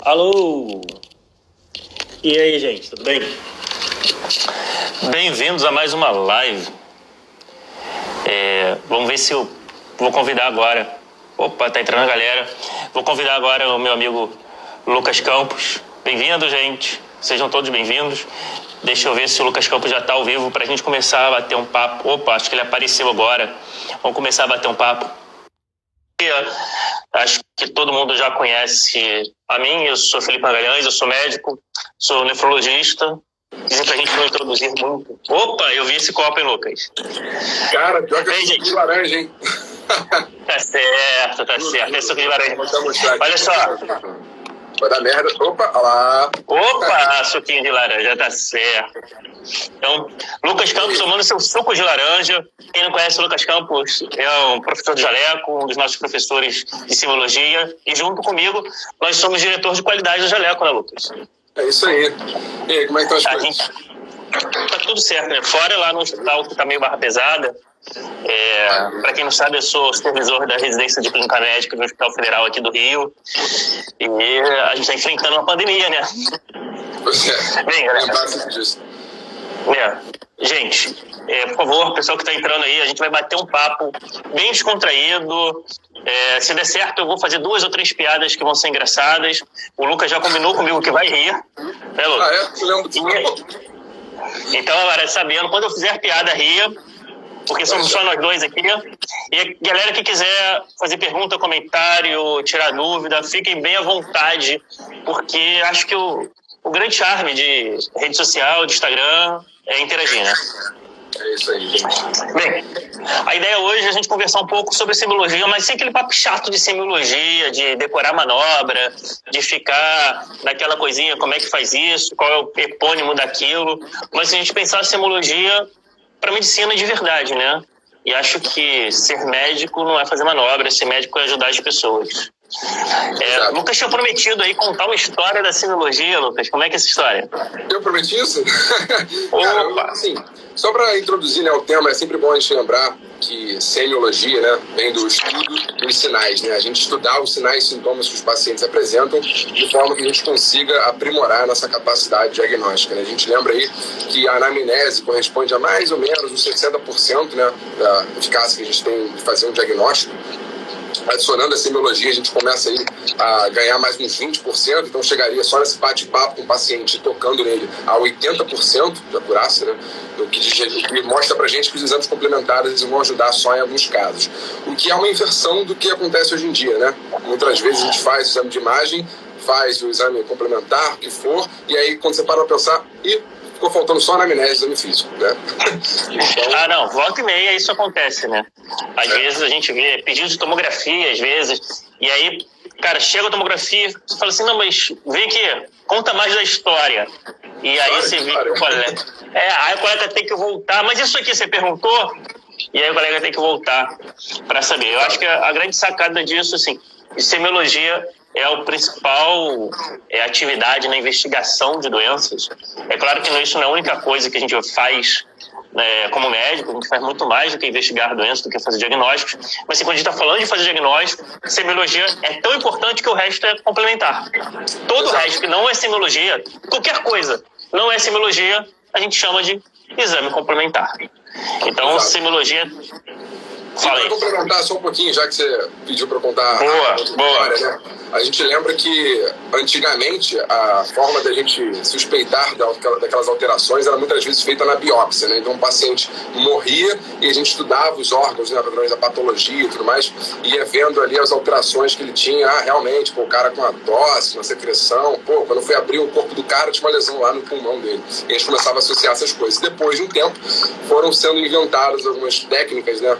Alô! E aí, gente, tudo bem? Bem-vindos a mais uma live. Vamos ver se eu vou convidar agora. Opa, tá entrando a galera. Vou convidar agora o meu amigo Lucas Campos. Bem-vindo, gente. Sejam todos bem-vindos. Deixa eu ver se o Lucas Campos já tá ao vivo pra gente começar a bater um papo. Opa, acho que ele apareceu agora. Vamos começar a bater um papo. Acho que todo mundo já conhece a mim. Eu sou Felipe Magalhães, eu sou médico, sou nefrologista. Dizem pra gente não introduzir muito. Opa, eu vi esse copo, hein, Lucas? Cara, pior que é suco de laranja, hein? Tá certo, tá certo. É suco de laranja. Olha só. Vai dar merda. Opa, olha lá. Opa, suquinho de laranja, tá certo. Então, Lucas Campos tomando seu suco de laranja. Quem não conhece o Lucas Campos é um professor do Jaleco, um dos nossos professores de semiologia. E junto comigo, nós somos diretor de qualidade do Jaleco, né, Lucas? É isso aí. E aí, como é que estão as coisas? Tá tudo certo, né? Fora lá no hospital, que tá meio barra pesada. Para quem não sabe, eu sou supervisor da residência de clínica médica do Hospital Federal aqui do Rio. E a gente está enfrentando uma pandemia, né? Pois é. Bem, galera. Disso. Gente, por favor, pessoal que está entrando aí, a gente vai bater um papo bem descontraído. Se der certo, eu vou fazer 2 ou 3 piadas que vão ser engraçadas. O Lucas já combinou comigo que vai rir. Né, Lucas? Ah, é? Eu lembro disso. Então, agora, sabendo, quando eu fizer piada, ria. Porque somos só nós dois aqui. E a galera que quiser fazer pergunta, comentário, tirar dúvida, fiquem bem à vontade, porque acho que o grande charme de rede social, de Instagram, é interagir, né? É isso aí, gente. Bem, a ideia hoje é a gente conversar um pouco sobre semiologia, mas sem aquele papo chato de semiologia, de decorar manobra, de ficar naquela coisinha, como é que faz isso, qual é o epônimo daquilo. Mas se a gente pensar a semiologia para medicina de verdade, né? E acho que ser médico não é fazer manobra, ser médico é ajudar as pessoas. Lucas tinha prometido aí contar uma história da semiologia, Lucas. Como é que é essa história? Eu prometi isso? Opa! Cara, assim, só para introduzir, né, o tema, é sempre bom a gente lembrar que semiologia, né, vem do estudo dos sinais, né? A gente estudar os sinais e sintomas que os pacientes apresentam de forma que a gente consiga aprimorar a nossa capacidade diagnóstica, né? A gente lembra aí que a anamnese corresponde a mais ou menos uns 60%, né, da eficácia que a gente tem de fazer um diagnóstico. Adicionando a semiologia, a gente começa aí a ganhar mais uns 20%, então chegaria só nesse bate-papo com o paciente, tocando nele, a 80% de acurácia, né? O que mostra pra gente que os exames complementares eles vão ajudar só em alguns casos. O que é uma inversão do que acontece hoje em dia, né? Muitas vezes a gente faz o exame de imagem, faz o exame complementar, o que for, e aí quando você para pensar, ficou faltando só a anamnese do exame físico, né? Então... não, volta e meia isso acontece, né? Às vezes a gente vê pedido de tomografia, às vezes, e aí, cara, chega a tomografia, você fala assim, não, mas vem aqui, conta mais da história. E aí você vê que o colega... aí o colega tem que voltar, mas isso aqui você perguntou? E aí o colega tem que voltar para saber. Eu acho que a grande sacada disso, assim, de semiologia é a principal atividade na investigação de doenças. É claro que isso não é a única coisa que a gente faz como médico, a gente faz muito mais do que investigar doenças, do que fazer diagnósticos. Mas assim, quando a gente está falando de fazer diagnóstico, semiologia é tão importante que o resto é complementar. Todo o resto que não é semiologia, qualquer coisa não é semiologia, a gente chama de exame complementar. Então, semiologia... Fala aí. Vou complementar só um pouquinho, já que você pediu para contar boa. História, né? A gente lembra que, antigamente, a forma da gente suspeitar daquelas alterações era muitas vezes feita na biópsia, né? Então, o paciente morria e a gente estudava os órgãos, né, através da patologia e tudo mais, e ia vendo ali as alterações que ele tinha. Realmente, o cara com uma tosse, uma secreção, quando foi abrir o corpo do cara, tinha uma lesão lá no pulmão dele. E a gente começava a associar essas coisas. Depois de um tempo, foram sendo inventadas algumas técnicas, né?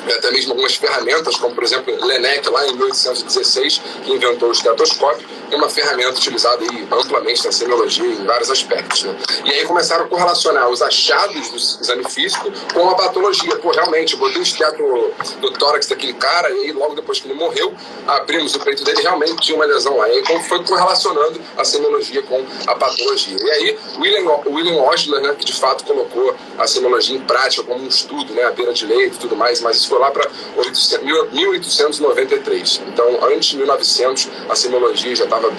Até mesmo algumas ferramentas, como por exemplo Laennec, lá em 1816, que inventou o estetoscópio, é uma ferramenta utilizada aí amplamente na semiologia em vários aspectos, né? E aí começaram a correlacionar os achados do exame físico com a patologia. Realmente, eu botei o esteto no tórax daquele cara, e aí logo depois que ele morreu, abrimos o peito dele, realmente tinha uma lesão lá. E aí então foi correlacionando a semiologia com a patologia. E aí William Osler, né, que de fato colocou a semiologia em prática como um estudo, né, à beira de leito e tudo mais, mas isso foi lá para 1893. Então, antes de 1900, a semiologia já estava estava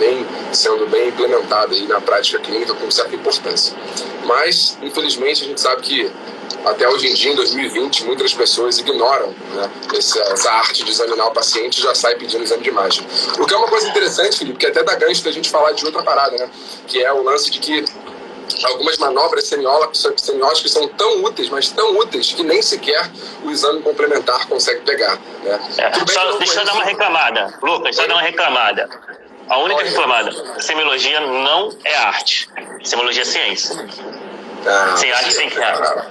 sendo bem implementada aí na prática clínica com certa importância. Mas, infelizmente, a gente sabe que até hoje em dia, em 2020, muitas pessoas ignoram, né, essa arte de examinar o paciente e já sai pedindo exame de imagem. O que é uma coisa interessante, Felipe, que até dá gancho da gente falar de outra parada, né? Que é o lance de que algumas manobras semióticas são tão úteis, mas tão úteis, que nem sequer o exame complementar consegue pegar, né? Deixa eu dar uma reclamada. Lucas, só dar uma reclamada. A única reclamada: semiologia não é arte. Semiologia é ciência. Sem arte, sem criar.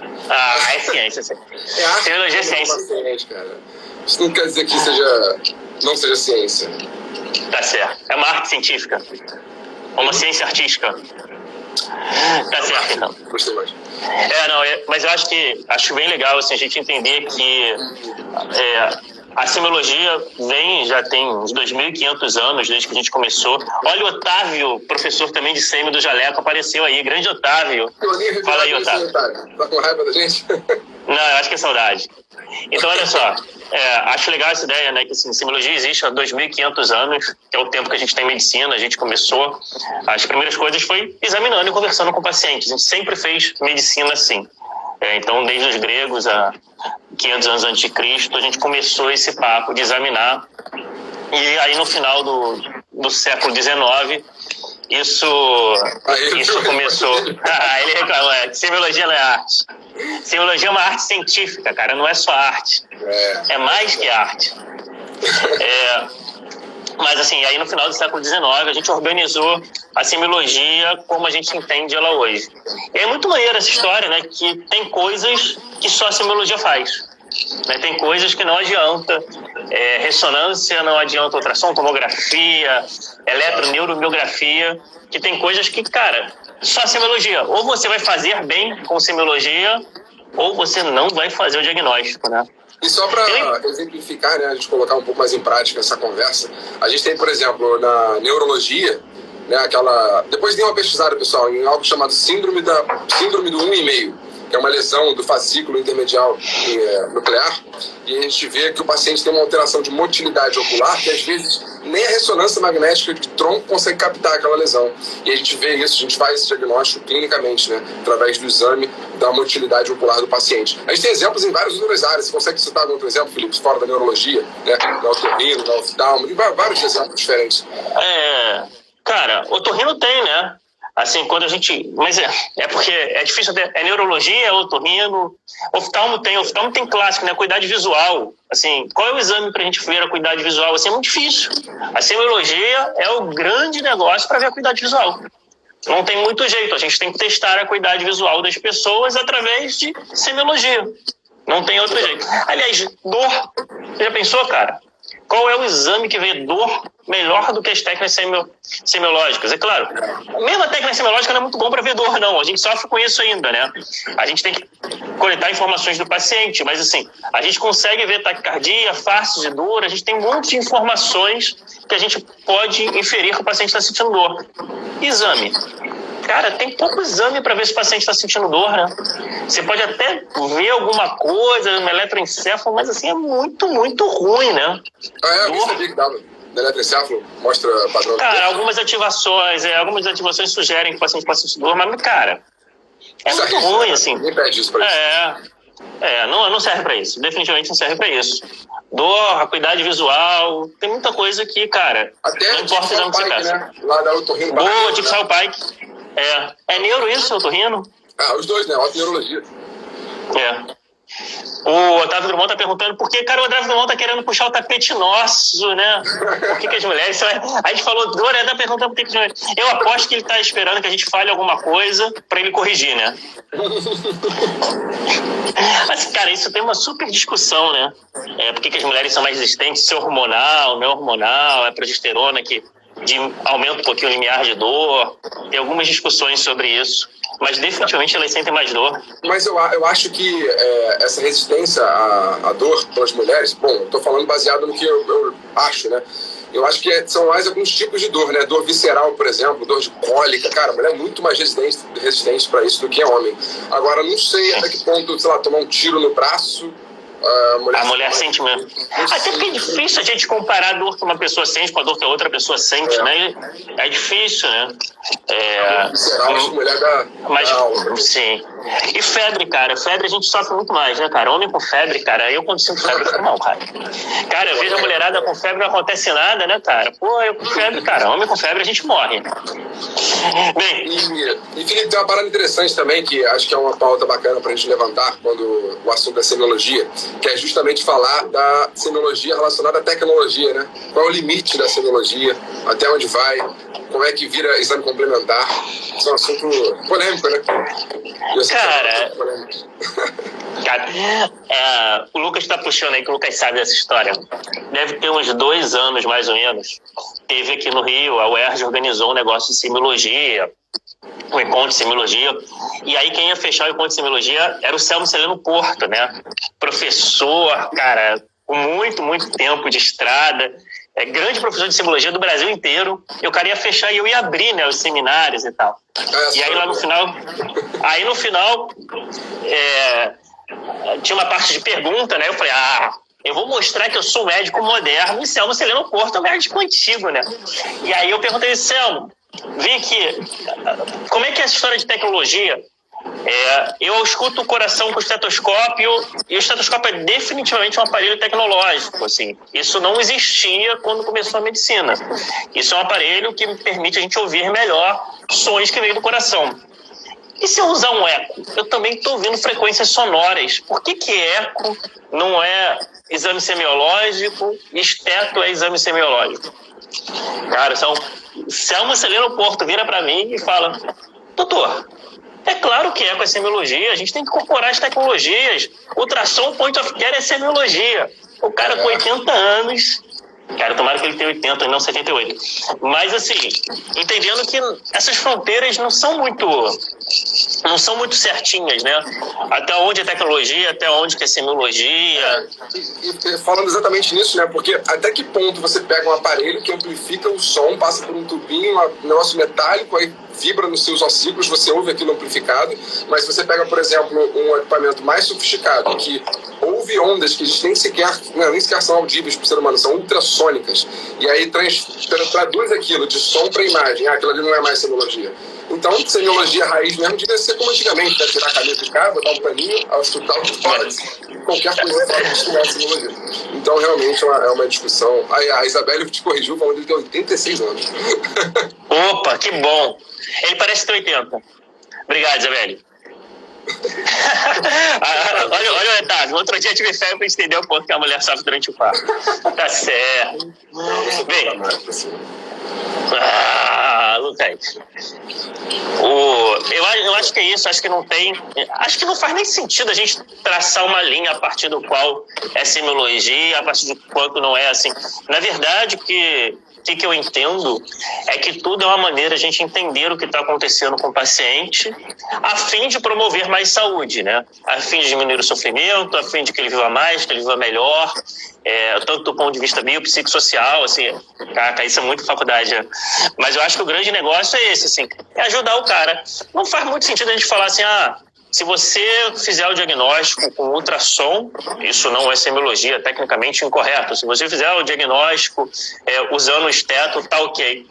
É ciência, sim. Semiologia é ciência. Cara. Isso não quer dizer que não seja ciência. Tá certo. É uma arte científica. Uma ciência artística. Tá certo, então. Gostei mais. Mas eu acho bem legal assim, a gente entender que a semiologia já tem uns 2.500 anos, desde que a gente começou. Olha o Otávio, professor também de semi do Jaleco, apareceu aí. Grande Otávio. Fala aí, Otávio. Tá com raiva da gente? Não, eu acho que é saudade. Então, olha só, acho legal essa ideia, né, que assim, semiologia existe há 2.500 anos, que é o tempo que a gente tem medicina. A gente começou, as primeiras coisas foi examinando e conversando com pacientes. A gente sempre fez medicina assim. Então, desde os gregos, há 500 anos antes de Cristo, a gente começou esse papo de examinar. E aí, no final do século XIX, isso começou. Ele reclamou, semiologia não é arte. Semiologia é uma arte científica, cara, não é só arte. É mais que arte. Mas, assim, aí no final do século XIX, a gente organizou a semiologia como a gente entende ela hoje. E é muito maneiro essa história, né, que tem coisas que só a semiologia faz. Né? Tem coisas que não adianta. Ressonância não adianta, ultrassom, tomografia, eletroneuromiografia, que tem coisas que, cara, só a semiologia. Ou você vai fazer bem com semiologia, ou você não vai fazer o diagnóstico, né? E só para exemplificar, né, a gente colocar um pouco mais em prática essa conversa, a gente tem, por exemplo, na neurologia, né, depois dei uma pesquisada, pessoal, em algo chamado síndrome do 1,5, que é uma lesão do fascículo intermedial nuclear, e a gente vê que o paciente tem uma alteração de motilidade ocular, que às vezes nem a ressonância magnética de tronco consegue captar aquela lesão. E a gente vê isso, a gente faz esse diagnóstico clinicamente, né, através do exame da motilidade ocular do paciente. A gente tem exemplos em várias outras áreas. Você consegue citar algum outro exemplo, Felipe, fora da neurologia, né, da otorrino, da oftalmo, vários exemplos diferentes. Cara, otorrino tem, né? Assim, quando a gente... Mas porque é difícil até... É neurologia, é otorrino... Oftalmo tem clássico, né? Acuidade visual. Assim, qual é o exame pra gente ver a acuidade visual? Assim, é muito difícil. A semiologia é o grande negócio para ver a acuidade visual. Não tem muito jeito. A gente tem que testar a acuidade visual das pessoas através de semiologia. Não tem outro jeito. Aliás, dor. Você já pensou, cara? Qual é o exame que vê dor melhor do que as técnicas semiológicas? É claro, mesmo a técnica semiológica não é muito bom para ver dor, não. A gente sofre com isso ainda, né? A gente tem que coletar informações do paciente, mas assim, a gente consegue ver taquicardia, face de dor, a gente tem um monte de informações que a gente pode inferir que o paciente está sentindo dor. Exame. Cara, tem pouco exame para ver se o paciente está sentindo dor, né? Você pode até ver alguma coisa, um eletroencefalo, mas assim, é muito, muito ruim, né? Eu sabia que dava. O eletroencefalo mostra padrão. Cara, algumas ativações sugerem que o paciente pode sentir dor, mas, cara, é muito ruim, assim. Ninguém pede isso pra isso. Não serve para isso. Definitivamente não serve para isso. Dor, acuidade visual, tem muita coisa que, cara, até não importa o exame que você peça. Né? Lá da otorrino. Boa, tipo Salpike. É neuro isso, otorrino? Os dois, né? Otorrinolagia. O Otávio Drummond tá perguntando por que, cara, o Otávio Drummond tá querendo puxar o tapete nosso, né? Por que as mulheres... A gente falou dor, tá perguntando por que as mulheres... Eu aposto que ele tá esperando que a gente fale alguma coisa pra ele corrigir, né? Mas, cara, isso tem uma super discussão, né? Por que as mulheres são mais resistentes? Se é hormonal, não é hormonal, é progesterona que aumenta um pouquinho o limiar de dor. Tem algumas discussões sobre isso. Mas definitivamente elas sentem mais dor. Mas eu acho que essa resistência à dor pelas mulheres, bom, eu tô falando baseado no que eu acho, né? Eu acho que são mais alguns tipos de dor, né? Dor visceral, por exemplo, dor de cólica. Cara, a mulher é muito mais resistente para isso do que homem. Agora, não sei até que ponto, sei lá, tomar um tiro no braço A mulher sente mesmo. Até porque é difícil a gente comparar a dor que uma pessoa sente com a dor que a outra pessoa sente, né? É difícil, né? Mas, sim. E febre, cara. Febre a gente sofre muito mais, né, cara? Homem com febre, cara. Eu quando sinto febre, eu fico mal, cara. Cara, eu vejo a mulherada com febre, não acontece nada, né, cara? Pô, eu com febre, cara. Homem com febre, a gente morre. Bem, e Felipe, tem uma parada interessante também, que acho que é uma pauta bacana pra gente levantar quando o assunto é semiologia, que é justamente falar da semiologia relacionada à tecnologia, né? Qual é o limite da semiologia, até onde vai, como é que vira exame complementar. Isso é um assunto polêmico, né? Cara, o Lucas tá puxando aí, que o Lucas sabe dessa história. Deve ter uns 2 anos, mais ou menos. Teve aqui no Rio, a UERJ organizou um negócio de semiologia, um encontro de semiologia. E aí quem ia fechar o encontro de semiologia era o Selmo Celeno Porto, né? Professor, cara, com muito, muito tempo de estrada. Grande professor de semiologia do Brasil inteiro. E o cara ia fechar e eu ia abrir, né, os seminários e tal. E aí lá no final... tinha uma parte de pergunta, né? Eu falei, eu vou mostrar que eu sou médico moderno e Selmo Celeno Porto é um médico antigo, né? E aí eu perguntei, Selmo, vem aqui, como é que é essa história de tecnologia? Eu escuto o coração com o estetoscópio, e o estetoscópio é definitivamente um aparelho tecnológico, assim. Isso não existia quando começou a medicina. Isso é um aparelho que permite a gente ouvir melhor sons que vêm do coração. E se eu usar um eco? Eu também estou ouvindo frequências sonoras. Por que eco não é exame semiológico e esteto é exame semiológico? Cara, Selmo Celeno Porto vira para mim e fala, doutor, é claro que eco é semiologia, a gente tem que incorporar as tecnologias. Ultrassom point of care é semiologia. O cara com 80 anos... Cara, tomara que ele tenha 80 e não 78. Mas, assim, entendendo que essas fronteiras não são muito certinhas, né? Até onde é tecnologia, até onde que é semiologia. E falando exatamente nisso, né? Porque até que ponto você pega um aparelho que amplifica o som, passa por um tubinho, um negócio metálico, aí vibra nos seus ossículos, você ouve aquilo amplificado, mas se você pega, por exemplo, um equipamento mais sofisticado, que ouve ondas que nem sequer são audíveis para o ser humano, são ultrassônicas, e aí traduz aquilo de som para imagem, aquilo ali não é mais semiologia. Então, semiologia raiz mesmo devia ser como antigamente, né? Tirar a caneta de cá, botar um paninho, auscultar o que fora, qualquer coisa fora de estudar semiologia. Então, realmente, é uma discussão. A Isabelle te corrigiu falando que ele tem 86 anos. Opa, que bom! Ele parece ter 80. Obrigado, Isabelle. olha o retardo. Outro dia tive fé para entender o ponto que a mulher sofre durante o parto. Tá certo. Bem, Lucas. Eu acho que é isso, acho que não tem. Acho que não faz nem sentido a gente traçar uma linha a partir do qual é semiologia, a partir de quanto não é assim. Na verdade, o que eu entendo é que tudo é uma maneira de a gente entender o que está acontecendo com o paciente, a fim de promover mais saúde, né? A fim de diminuir o sofrimento, a fim de que ele viva mais, que ele viva melhor, tanto do ponto de vista biopsicossocial, assim, cara, isso é muito faculdade, né? Mas eu acho que o grande negócio é esse, assim, é ajudar o cara. Não faz muito sentido a gente falar assim, se você fizer o diagnóstico com ultrassom, isso não é semiologia, tecnicamente incorreto. Se você fizer o diagnóstico usando o esteto, tá ok.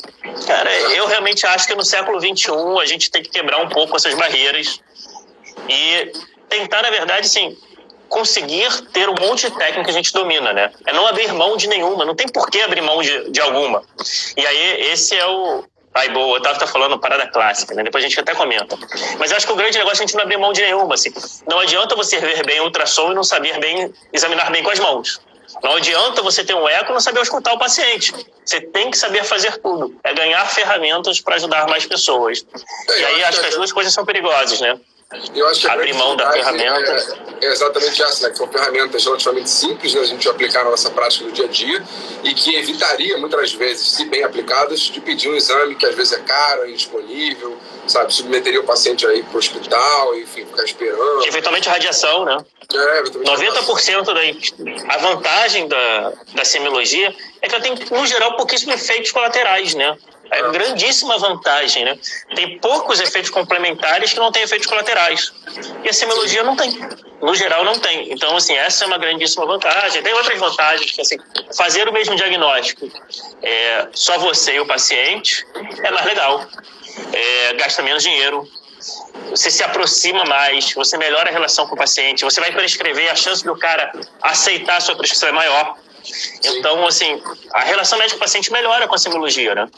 Cara, eu realmente acho que no século XXI a gente tem que quebrar um pouco essas barreiras e tentar, na verdade, assim, conseguir ter um monte de técnica que a gente domina, né? É não abrir mão de nenhuma, não tem por que abrir mão de alguma. E aí, esse é o... boa, o Otávio tá falando parada clássica, né? Depois a gente até comenta. Mas eu acho que o grande negócio é a gente não abrir mão de nenhuma, assim. Não adianta você ver bem o ultrassom e não saber bem, examinar bem com as mãos. Não adianta você ter um eco e não saber escutar o paciente. Você tem que saber fazer tudo. É ganhar ferramentas para ajudar mais pessoas. E aí acho que as duas coisas são perigosas, né? Eu acho que abrir mão da ferramenta. É exatamente essa, né? Que são ferramentas relativamente simples, né? A gente aplicar na nossa prática do dia a dia e que evitaria, muitas vezes, se bem aplicadas, de pedir um exame que às vezes é caro, indisponível, sabe? Submeteria o paciente aí para o hospital, enfim, ficar esperando. Eventualmente radiação, né? 90% a vantagem da semiologia é que ela tem, no geral, pouquíssimos efeitos colaterais, né? É grandíssima vantagem, né? Tem poucos efeitos complementares que não têm efeitos colaterais. E a semiologia não tem. No geral, não tem. Então, assim, essa é uma grandíssima vantagem. Tem outras vantagens, que, assim, fazer o mesmo diagnóstico, só você e o paciente, é mais legal. Gasta menos dinheiro. Você se aproxima mais, você melhora a relação com o paciente, você vai prescrever, a chance do cara aceitar a sua prescrição é maior. Então, assim, a relação médico-paciente melhora com a semiologia, né?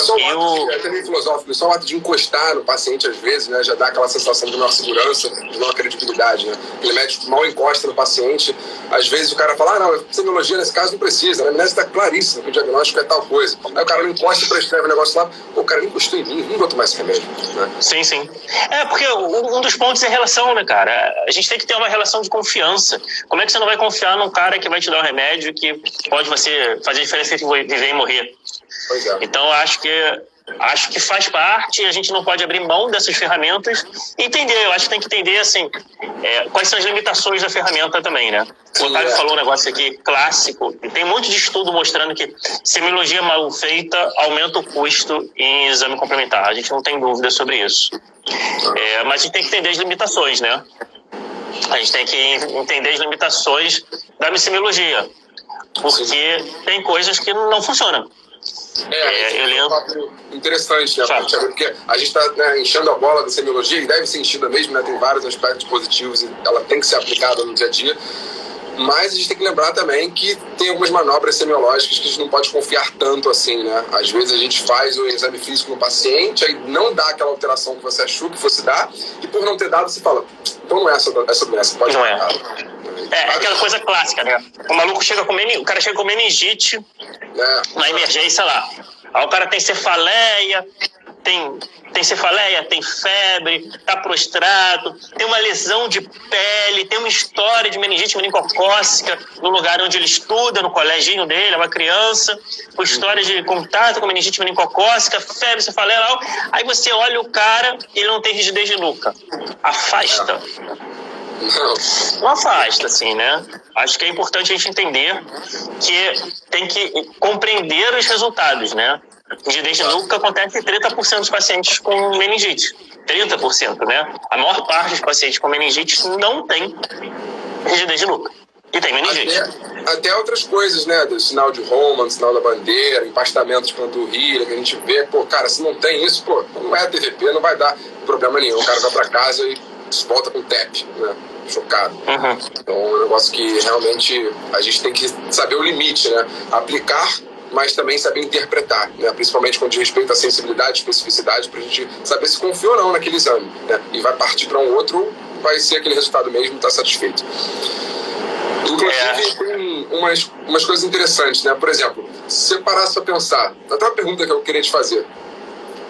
Só o ato, é também filosófico, só o ato de encostar no paciente, às vezes, né, já dá aquela sensação de maior segurança, de maior credibilidade, né? Aquele médico mal encosta no paciente, às vezes o cara fala, não, semiologia nesse caso não precisa, né? A amnésia está claríssima que o diagnóstico é tal coisa. Aí o cara não encosta e prescreve o negócio lá, o cara nem encostou em mim, não vou tomar esse remédio, né? Sim. Porque um dos pontos é a relação, né, cara? A gente tem que ter uma relação de confiança. Como é que você não vai confiar num cara que vai te dar um remédio que pode você fazer diferença entre viver e morrer? Pois é. Então, acho que faz parte, a gente não pode abrir mão dessas ferramentas e entender. Eu acho que tem que entender, assim, quais são as limitações da ferramenta também, né? O Otávio falou um negócio aqui clássico, e tem um monte de estudo mostrando que semiologia mal feita aumenta o custo em exame complementar. A gente não tem dúvida sobre isso. Mas a gente tem que entender as limitações, né? A gente tem que entender as limitações da semiologia, porque tem coisas que não funcionam. Eu lembro. Um papo interessante, né? Porque a gente está, né, enchendo a bola da semiologia, e deve ser enchida mesmo, né? Tem vários aspectos positivos e ela tem que ser aplicada no dia a dia. Mas a gente tem que lembrar também que tem algumas manobras semiológicas que a gente não pode confiar tanto assim, né? Às vezes a gente faz o exame físico no paciente, aí não dá aquela alteração que você achou que fosse dar, e por não ter dado, você fala, então não é essa doença, pode não dar. Aquela coisa clássica, né? O maluco chega o cara chega com meningite na emergência lá. Aí o cara tem cefaleia, tem cefaleia, tem febre, tá prostrado, tem uma lesão de pele, tem uma história de meningite meningocócica no lugar onde ele estuda, no coleginho dele, é uma criança, com história de contato com meningite meningocócica, febre, cefaleia, aí você olha o cara e ele não tem rigidez de nuca. Afasta. Não afasta, assim, né? Acho que é importante a gente entender que tem que compreender os resultados, né? Rigidez de nuca acontece em 30% dos pacientes com meningite. 30%, né? A maior parte dos pacientes com meningite não tem rigidez de nuca. E tem meningite. Até outras coisas, né? Do sinal de Roman, sinal da bandeira, empastamento de panturrilha, que a gente vê, cara, se não tem isso, não é TVP, não vai dar problema nenhum. O cara vai pra casa e volta com TEP, né? Chocado. Então é um negócio que realmente a gente tem que saber o limite, né? Aplicar, mas também saber interpretar, né? Principalmente quando diz respeito à sensibilidade, especificidade, pra gente saber se confia ou não naquele exame, né? E vai partir para um outro, vai ser aquele resultado mesmo e tá satisfeito. Inclusive, tem umas coisas interessantes, né? Por exemplo, se você parasse para pensar, até uma pergunta que eu queria te fazer.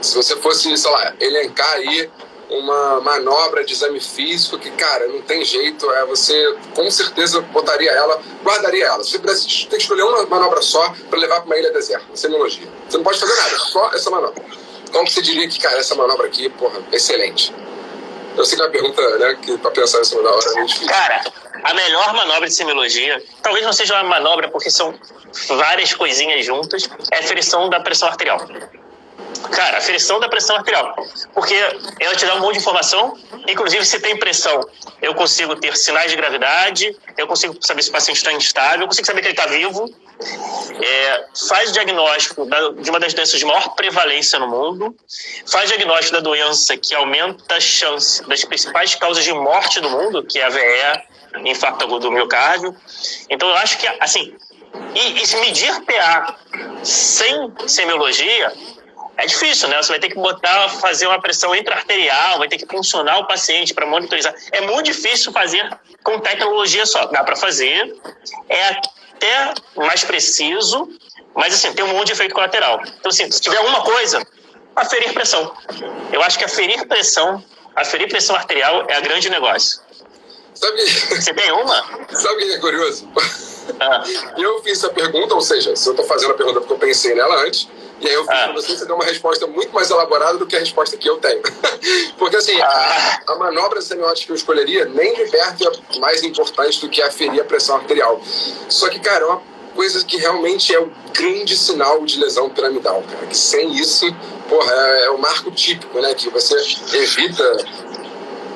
Se você fosse, sei lá, elencar aí uma manobra de exame físico que, cara, não tem jeito, você com certeza botaria ela, guardaria ela. Se você pudesse ter que escolher uma manobra só para levar para uma ilha deserta, semiologia. Você não pode fazer nada, só essa manobra. Como que você diria que, cara, essa manobra aqui, excelente? Eu sei que é uma pergunta, né, que para pensar isso na hora é muito difícil. Cara, a melhor manobra de semiologia, talvez não seja uma manobra porque são várias coisinhas juntas, é a aferição da pressão arterial. Cara, aferição da pressão arterial, porque ela te dá um monte de informação, inclusive se tem pressão, eu consigo ter sinais de gravidade, eu consigo saber se o paciente está instável, eu consigo saber que ele está vivo, faz diagnóstico de uma das doenças de maior prevalência no mundo, faz diagnóstico da doença que aumenta a chance das principais causas de morte do mundo, que é a VE, infarto agudo do miocárdio. Então eu acho que, assim, e se medir PA sem semiologia é difícil, né? Você vai ter que fazer uma pressão intra-arterial, vai ter que funcionar o paciente para monitorizar. É muito difícil fazer com tecnologia só. Dá para fazer, é até mais preciso, mas assim, tem um monte de efeito colateral. Então, assim, se tiver uma coisa, aferir pressão. Eu acho que aferir pressão arterial é a grande negócio. Você tem uma? Sabe o que é curioso? Eu fiz essa pergunta, ou seja, se eu estou fazendo a pergunta porque eu pensei nela antes, e aí eu fiz para você deu uma resposta muito mais elaborada do que a resposta que eu tenho. Porque assim, a manobra semiótica que eu escolheria nem de perto é mais importante do que aferir a pressão arterial. Só que, cara, coisa que realmente é o grande sinal de lesão piramidal, cara. Que sem isso, porra, é o marco típico, né? Que você evita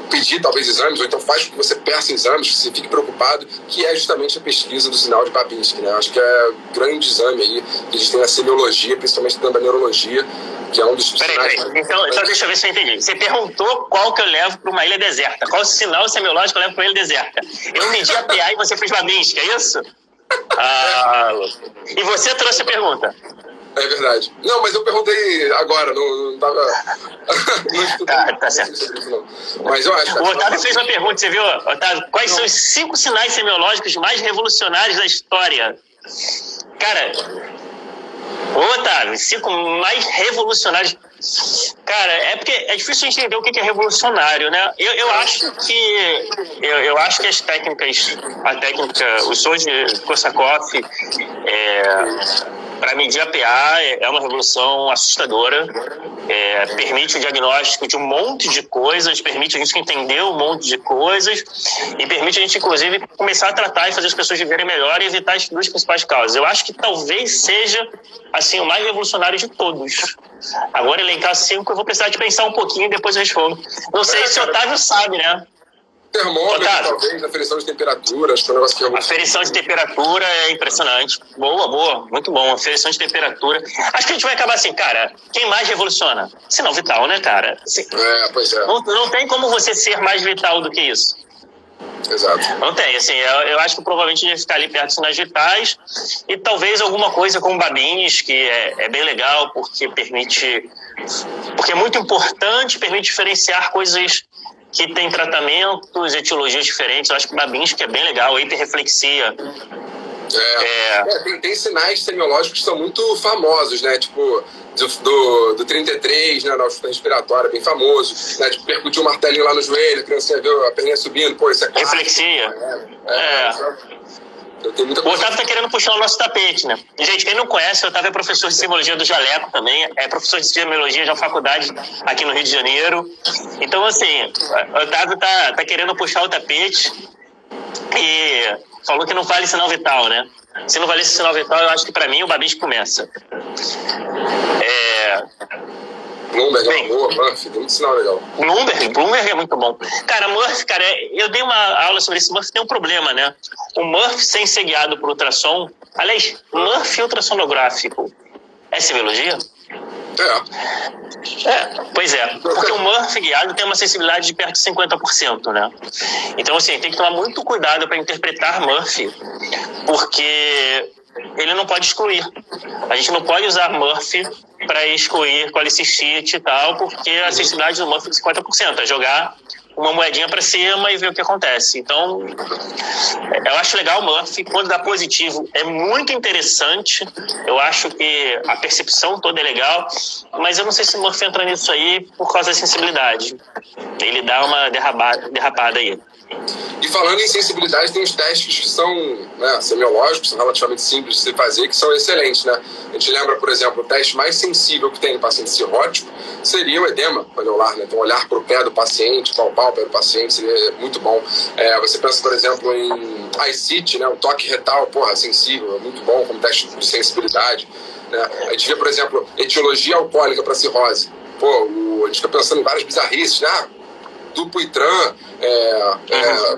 pedir talvez exames, ou então faz com que você peça exames, que você fique preocupado, que é justamente a pesquisa do sinal de Babinski, né? Acho que é o grande exame aí que a gente tem na semiologia, principalmente dentro da neurologia, que é um dos Peraí. Então deixa eu ver se eu entendi. Você perguntou qual que eu levo para uma ilha deserta. Qual sinal semiológico eu levo para uma ilha deserta? Eu medi a PA e você fez Babinski, é isso? E você trouxe a pergunta. É verdade. Não, mas eu perguntei agora, não tava... não estudei. Tá certo. Não. Mas eu acho... O Otávio fez uma pergunta, você viu, Otávio? Quais são os 5 sinais semiológicos mais revolucionários da história? Cara, Otávio, 5 mais revolucionários... Cara, é porque é difícil entender o que é revolucionário, né? Eu acho que as técnicas, o sons de Korsakoff, para medir a PA é uma revolução assustadora. Permite o diagnóstico de um monte de coisas, permite a gente entender um monte de coisas e permite a gente, inclusive, começar a tratar e fazer as pessoas viverem melhor e evitar as 2 principais causas. Eu acho que talvez seja assim, o mais revolucionário de todos. Agora, elencar 5, eu vou precisar de pensar um pouquinho e depois eu respondo. Não sei se o Otávio sabe, né? Termômetro, talvez, aferição de temperatura, acho que é um negócio que... Aferição de temperatura é impressionante. Boa, muito bom. Aferição de temperatura. Acho que a gente vai acabar assim, cara, quem mais revoluciona? Sinal vital, né, cara? Assim, pois é. Não tem como você ser mais vital do que isso. Exato. Não tem, assim, eu acho que provavelmente a gente ia ficar ali perto dos sinais vitais e talvez alguma coisa com Babins, que é bem legal, porque é muito importante, permite diferenciar coisas que tem tratamentos, etiologias diferentes. Eu acho que Babinski é bem legal, hiperreflexia. Tem sinais semiológicos que são muito famosos, né? Tipo, do 33, né? Na ausculta respiratória, bem famoso. Né? Tipo, percutir um martelinho lá no joelho, a criança viu a perninha subindo, pô, isso é clássico. Reflexia. O Otávio tá querendo puxar o nosso tapete, né? Gente, quem não conhece, o Otávio é professor de semiologia do Jaleco também, é professor de semiologia de uma faculdade aqui no Rio de Janeiro. Então, assim, o Otávio tá querendo puxar o tapete e falou que não vale sinal vital, né? Se não valesse sinal vital, eu acho que pra mim o Babinski começa. Bloomberg é uma boa, Murphy, tem muito sinal legal. Bloomberg é muito bom. Cara, Murphy, eu dei uma aula sobre esse Murphy, tem um problema, né? O Murphy sem ser guiado por ultrassom, aliás, Murphy ultrassonográfico é semiologia? Pois é, porque o Murphy guiado tem uma sensibilidade de perto de 50%, né? Então, assim, tem que tomar muito cuidado para interpretar Murphy, porque ele não pode excluir. A gente não pode usar Murphy para excluir colicistite e tal, porque a sensibilidade do Murphy é de 50%, é jogar uma moedinha para cima e ver o que acontece. Então, eu acho legal o Murphy. Quando dá positivo, é muito interessante. Eu acho que a percepção toda é legal, mas eu não sei se o Murphy entra nisso aí por causa da sensibilidade. Ele dá uma derrapada aí. E falando em sensibilidade, tem uns testes que são, né, semiológicos, são relativamente simples de se fazer, que são excelentes, né? A gente lembra, por exemplo, o teste mais sensível que tem no paciente cirrótico seria o edema alveolar, né? Então, olhar para o pé do paciente, palpar o pé do paciente, seria muito bom. Você pensa, por exemplo, em ICIT, né? O toque retal, sensível, é muito bom como teste de sensibilidade, né? A gente vê, por exemplo, etiologia alcoólica para cirrose. A gente fica pensando em várias bizarrices, né? Dupuytran,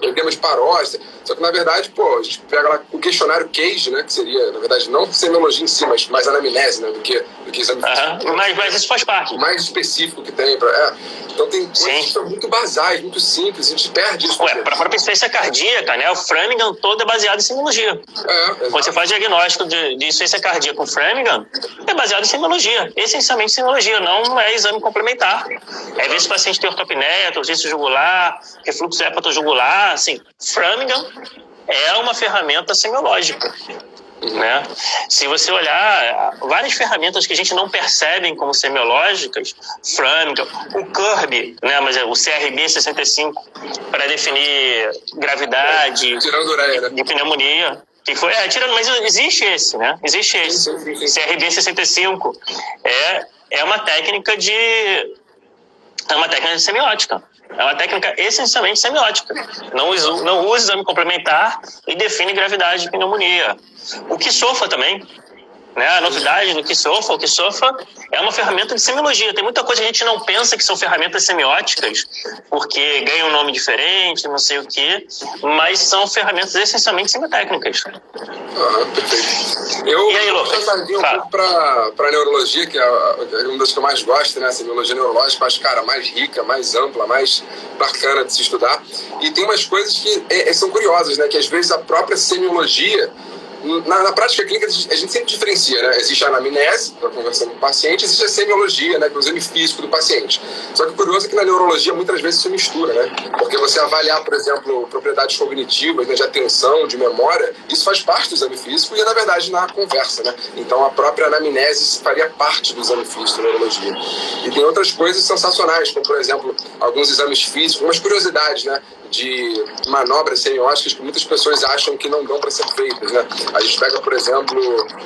edema de paróstase. Só que, na verdade, a gente pega lá o questionário CAGE, né, que seria, na verdade, não semiologia em si, mas mais anamnese, né, do que exame físico. Mas isso faz parte. Mais específico que tem. Então, tem coisas que são muito basais, muito simples, a gente perde isso. Para a própria insuficiência cardíaca, né, o Framingham todo é baseado em semiologia. Quando você faz diagnóstico de insuficiência cardíaca com o Framingham, é baseado em semiologia, essencialmente semiologia, não é exame complementar. É ver se o paciente tem ortopneia, torcício jugular, refluxo hepatojugular, assim, Framingham é uma ferramenta semiológica, né? Se você olhar várias ferramentas que a gente não percebe como semiológicas, Framingham, o CURB, né? Mas o CRB 65 para definir gravidade de pneumonia. Que foi, mas existe esse, né? Existe esse. CRB 65 é uma técnica de É uma técnica de semiótica. É uma técnica essencialmente semiótica. Não usa exame complementar e define gravidade de pneumonia. O Kisofa também, né? A novidade do Kisofa, o Kisofa é uma ferramenta de semiologia. Tem muita coisa que a gente não pensa que são ferramentas semióticas, porque ganham um nome diferente, não sei o quê, mas são ferramentas essencialmente semiotécnicas. Perfeito. E aí, Lucas? Eu um pouco para neurologia, que é uma das que eu mais gosto, né? A semiologia neurológica, eu acho, cara, mais rica, mais ampla, mais bacana de se estudar. E tem umas coisas que são curiosas, né? Que às vezes a própria semiologia, na prática clínica, a gente sempre diferencia, né? Existe a anamnese, para conversando com o paciente, existe a semiologia, né? Que é o exame físico do paciente. Só que o curioso é que na neurologia muitas vezes se mistura, né? Porque você avaliar, por exemplo, propriedades cognitivas, né? De atenção, de memória, isso faz parte do exame físico e é, na verdade, na conversa, né? Então a própria anamnese faria parte do exame físico da neurologia. E tem outras coisas sensacionais, como, por exemplo, alguns exames físicos, umas curiosidades, né? De manobras semióticas que muitas pessoas acham que não dão para ser feitas, né? A gente pega, por exemplo,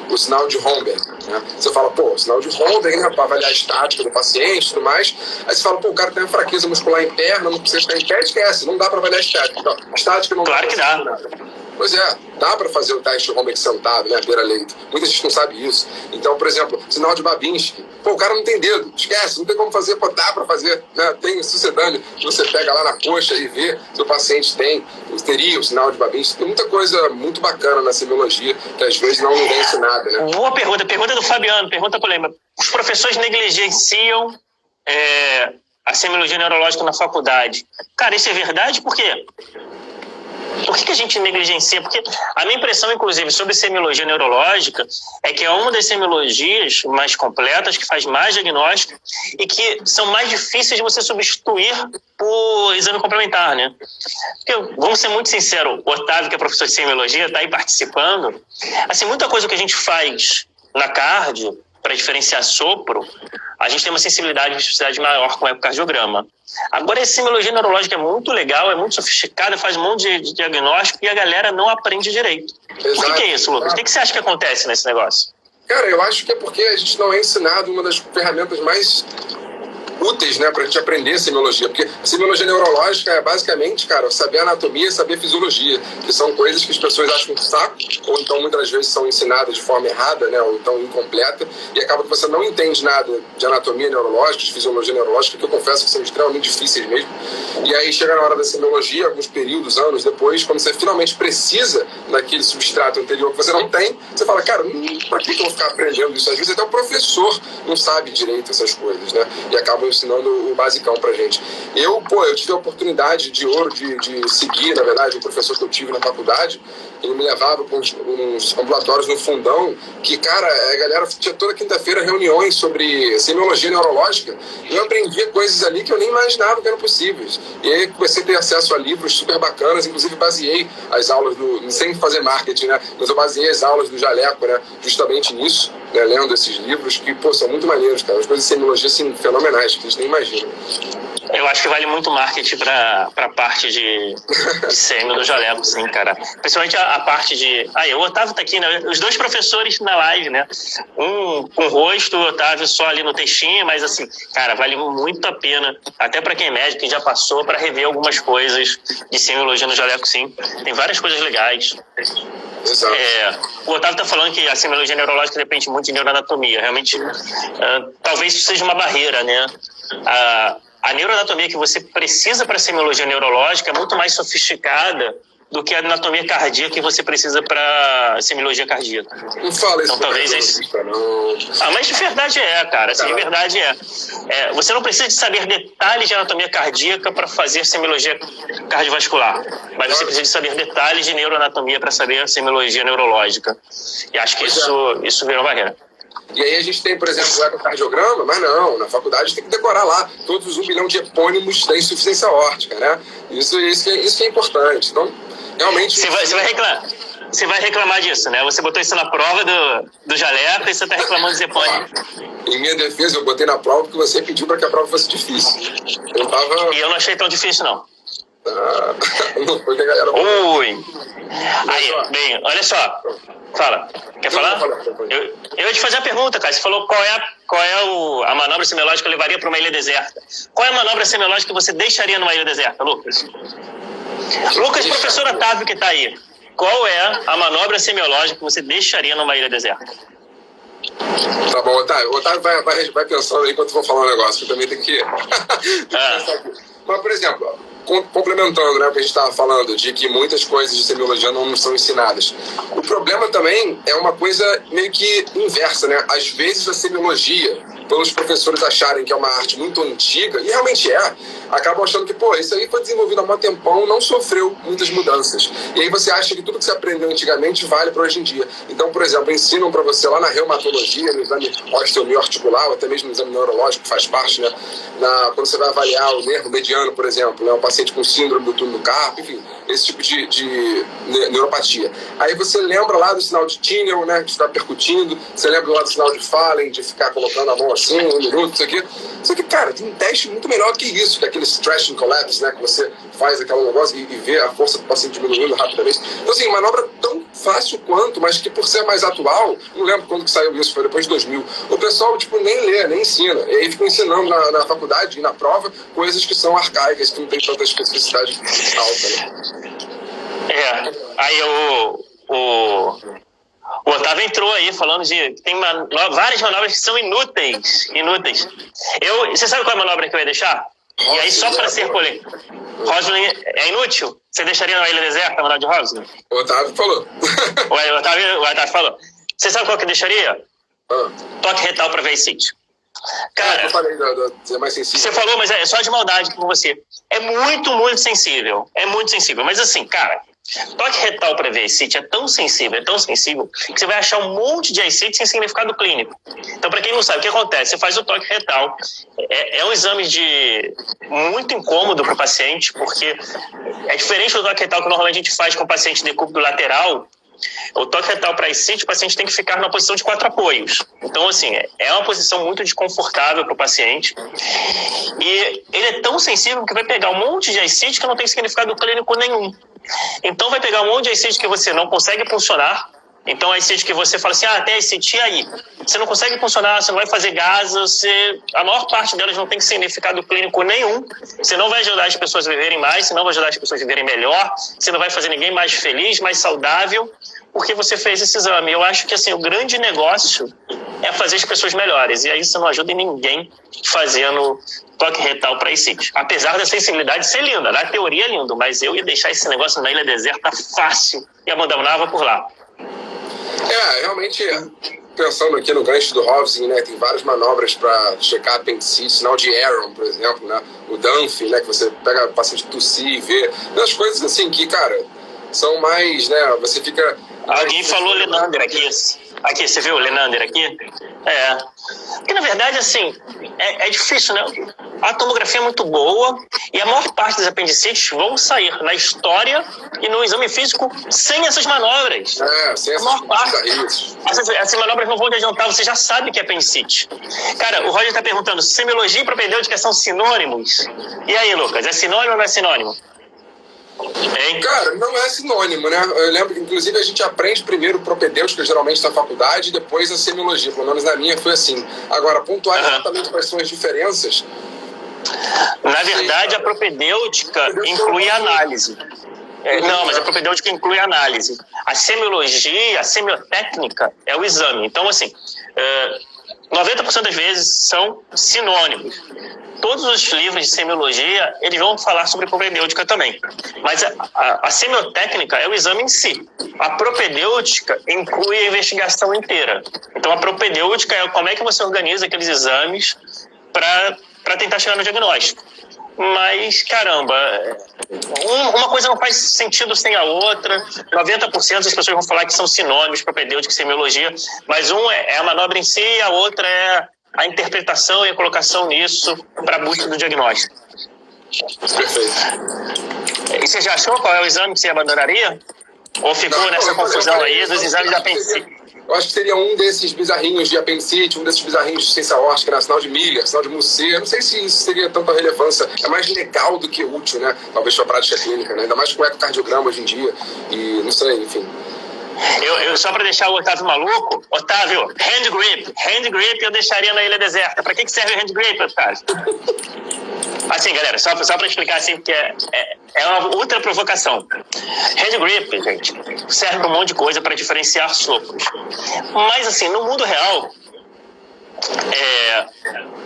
o sinal de Romberg, né? Você fala, pô, o sinal de Romberg, né, para avaliar a estática do paciente e tudo mais. Aí você fala, pô, o cara tem uma fraqueza muscular em perna, não precisa ficar em pé, esquece, não dá para avaliar a estática. Então, estática não claro dá. Que dá. Pois é, dá para fazer o teste de Romberg sentado, né, beira-leito. Muita gente não sabe isso. Então, por exemplo, sinal de Babinski. Pô, o cara não tem dedo, esquece, não tem como fazer, pô, dá para fazer, né? Tem sucedâneo, você pega lá na coxa e vê se o paciente teria o sinal de Babinski. Tem muita coisa muito bacana na semiologia que às vezes não é ensinada, né? Boa pergunta do Fabiano, pergunta polêmica. Os professores negligenciam a semiologia neurológica na faculdade. Cara, isso é verdade? Por quê? Por que a gente negligencia? Porque a minha impressão, inclusive, sobre semiologia neurológica é que é uma das semiologias mais completas, que faz mais diagnóstico e que são mais difíceis de você substituir por exame complementar, né? Porque, vamos ser muito sinceros, o Otávio, que é professor de semiologia, está aí participando. Assim, muita coisa que a gente faz na cardio, para diferenciar sopro, a gente tem uma sensibilidade e especificidade maior com o ecocardiograma. Agora, a semiologia neurológica é muito legal, é muito sofisticada, faz um monte de diagnóstico e a galera não aprende direito. Exato. Por que é isso, Lucas? O que você acha que acontece nesse negócio? Cara, eu acho que é porque a gente não é ensinado uma das ferramentas mais úteis, né, pra gente aprender semiologia, porque a semiologia neurológica é basicamente, cara, saber anatomia e saber fisiologia, que são coisas que as pessoas acham um saco, ou então muitas vezes são ensinadas de forma errada, né, ou então incompleta, e acaba que você não entende nada de anatomia neurológica, de fisiologia neurológica, que eu confesso que são extremamente difíceis mesmo, e aí chega na hora da semiologia, alguns períodos, anos depois, quando você finalmente precisa daquele substrato anterior que você não tem, você fala, cara, pra que eu vou ficar aprendendo isso? Às vezes até o professor não sabe direito essas coisas, né, e acaba ensinando o basicão pra gente. Eu tive a oportunidade de ouro de seguir, na verdade, o professor que eu tive na faculdade, ele me levava para uns ambulatórios no fundão, que, cara, a galera tinha toda quinta-feira reuniões sobre semiologia neurológica, e eu aprendia coisas ali que eu nem imaginava que eram possíveis. E aí comecei a ter acesso a livros super bacanas, inclusive baseei as aulas sem fazer marketing, né, mas eu baseei as aulas do Jaleco, né, justamente nisso, né, lendo esses livros que, são muito maneiros, cara, as coisas de semiologia, assim, fenomenais, que a gente nem imagina. Eu acho que vale muito marketing pra parte de sêmio do Jaleco, sim, cara. Principalmente a parte de... o Otávio tá aqui, né? Os dois professores na live, né? Um com o rosto, o Otávio só ali no textinho, mas assim, cara, vale muito a pena, até pra quem é médico, quem já passou, pra rever algumas coisas de semiologia no Jaleco, sim. Tem várias coisas legais. Exato. O Otávio está falando que a semiologia neurológica depende muito de neuroanatomia. Realmente, talvez isso seja uma barreira, né? A neuroanatomia que você precisa para a semiologia neurológica é muito mais sofisticada do que a anatomia cardíaca que você precisa para a semiologia cardíaca. Não fala isso. Então, talvez isso... mas de verdade cara. Assim, de verdade você não precisa de saber detalhes de anatomia cardíaca para fazer semiologia cardiovascular, mas você precisa de saber detalhes de neuroanatomia para saber a semiologia neurológica. E acho que isso virou barreira. E aí a gente tem, por exemplo, o ecocardiograma, mas não, na faculdade tem que decorar lá todos os 1 bilhão de epônimos da insuficiência aórtica, né? Isso que é importante. Então, realmente... Você vai reclamar disso, né? Você botou isso na prova do Jaleco e você está reclamando dos epônimos. Em minha defesa, eu botei na prova porque você pediu para que a prova fosse difícil. E eu não achei tão difícil, não. Não foi que a galera... Ui! Aí, bem, olha só. Fala. Quer falar? Eu ia te fazer a pergunta, cara. Você falou qual é a manobra semiológica que levaria para uma ilha deserta. Qual é a manobra semiológica que você deixaria numa ilha deserta, Lucas? Lucas, professor Otávio que está aí. Qual é a manobra semiológica que você deixaria numa ilha deserta? Tá bom, Otávio. Otávio vai pensando aí enquanto eu vou falar um negócio, que eu também tenho que... Mas, por exemplo, complementando, né, o que a gente estava falando, de que muitas coisas de semiologia não são ensinadas. O problema também é uma coisa meio que inversa, né? Às vezes a semiologia, pelos professores acharem que é uma arte muito antiga, e realmente acabam achando que, pô, isso aí foi desenvolvido há um tempão, não sofreu muitas mudanças. E aí você acha que tudo que você aprendeu antigamente vale para hoje em dia. Então, por exemplo, ensinam para você lá na reumatologia, no exame osteomioarticular, ou até mesmo no exame neurológico, que faz parte, né? Quando você vai avaliar o nervo mediano, por exemplo, né? Um paciente com síndrome do túnel do carpo, enfim, esse tipo de neuropatia. Aí você lembra lá do sinal de Tinel, né? De estar percutindo, você lembra lá do sinal de Fallen, de ficar colocando a mão assim, 1 minuto, isso aqui. Só que, cara, tem um teste muito melhor que isso, que é aquele stretch and collapse, né? Que você faz aquele negócio e vê a força do paciente diminuindo rapidamente. Então, assim, manobra tão fácil quanto, mas que por ser mais atual, não lembro quando que saiu isso, foi depois de 2000, o pessoal, tipo, nem lê, nem ensina. E aí fica ensinando na faculdade e na prova coisas que são arcaicas, que não tem tanta especificidade alta, né? Aí o Otávio entrou aí falando de... Tem várias manobras que são inúteis. Você sabe qual é a manobra que eu ia deixar? Rosling, e aí, só para ser polêmico. Rosling é inútil? Você deixaria na ilha deserta a manobra de Rosling? O Otávio falou. O Otávio falou. Você sabe qual que eu deixaria? Toque retal para veicite. Cara, eu falei é mais sensível. Você falou, mas é só de maldade com você. É muito, muito sensível. Mas assim, cara, toque retal para veicite é tão sensível, que você vai achar um monte de ascite sem significado clínico. Então, para quem não sabe, o que acontece? Você faz o toque retal. É um exame muito incômodo para o paciente, porque é diferente do toque retal que normalmente a gente faz com o paciente decúbito lateral. O toque retal para ascite, o paciente tem que ficar numa posição de 4 apoios. Então, assim, é uma posição muito desconfortável para o paciente. E ele é tão sensível que vai pegar um monte de ascite que não tem significado clínico nenhum. Então, vai pegar um monte de ascite que você não consegue funcionar. Então, ascite que você fala assim, tem ascite, e aí? Você não consegue funcionar, você não vai fazer gases, a maior parte delas não tem significado clínico nenhum. Você não vai ajudar as pessoas a viverem mais, você não vai ajudar as pessoas a viverem melhor, você não vai fazer ninguém mais feliz, mais saudável, porque você fez esse exame. Eu acho que, assim, o grande negócio é fazer as pessoas melhores. E aí você não ajuda ninguém fazendo toque retal para ascite. Apesar da sensibilidade ser linda, na teoria é lindo, mas eu ia deixar esse negócio na ilha deserta fácil e abandonava por lá. Realmente, pensando aqui no gancho do Rovsing, né, tem várias manobras para checar apendicite, sinal de Aaron, por exemplo, né, o Dunphy, né, que você pega o paciente tossir e vê. As coisas assim que, cara, são mais, né, você fica... Alguém falou Lenander aqui. Aqui, você viu o Lenander aqui? Porque, na verdade, assim, é difícil, né? A tomografia é muito boa e a maior parte dos apendicites vão sair na história e no exame físico sem essas manobras. Sem a maior parte. Essas manobras não vão te adiantar, você já sabe que é apendicite. Cara, o Roger está perguntando, semiologia e propedêutica são sinônimos? E aí, Lucas, é sinônimo ou não é sinônimo? Cara, não é sinônimo, né? Eu lembro que, inclusive, a gente aprende primeiro propedêutica, geralmente na faculdade, e depois a semiologia. Pelo menos na minha foi assim. Agora, pontuar exatamente quais são as diferenças... Na verdade, a propedêutica inclui análise. Não, mas a propedêutica inclui análise. A semiologia, a semiotécnica é o exame. Então, assim, 90% das vezes são sinônimos. Todos os livros de semiologia, eles vão falar sobre propedêutica também. Mas a semiotécnica é o exame em si. A propedêutica inclui a investigação inteira. Então, a propedêutica é como é que você organiza aqueles exames para tentar chegar no diagnóstico. Mas, caramba, uma coisa não faz sentido sem a outra. 90% das pessoas vão falar que são sinônimos, propedêutica e semiologia, mas é a manobra em si e a outra é a interpretação e a colocação nisso para a busca do diagnóstico. Perfeito. E você já achou qual é o exame que você abandonaria? Ou ficou nessa confusão aí dos exames da apendicite? eu acho que seria um desses bizarrinhos de apendicite, um desses bizarrinhos de ciência órtica, né? Sinal de Miller, sinal de Mussé. Não sei se isso teria tanta relevância. É mais legal do que útil, né? Talvez para a prática clínica, né? Ainda mais com o ecocardiograma hoje em dia. E não sei, enfim. Só para deixar o Otávio maluco, Otávio, hand grip eu deixaria na ilha deserta. Para que serve o hand grip, Otávio? Assim, galera, só para explicar assim, porque é uma outra provocação. Hand grip, gente, serve para um monte de coisa para diferenciar sopros. Mas assim, no mundo real,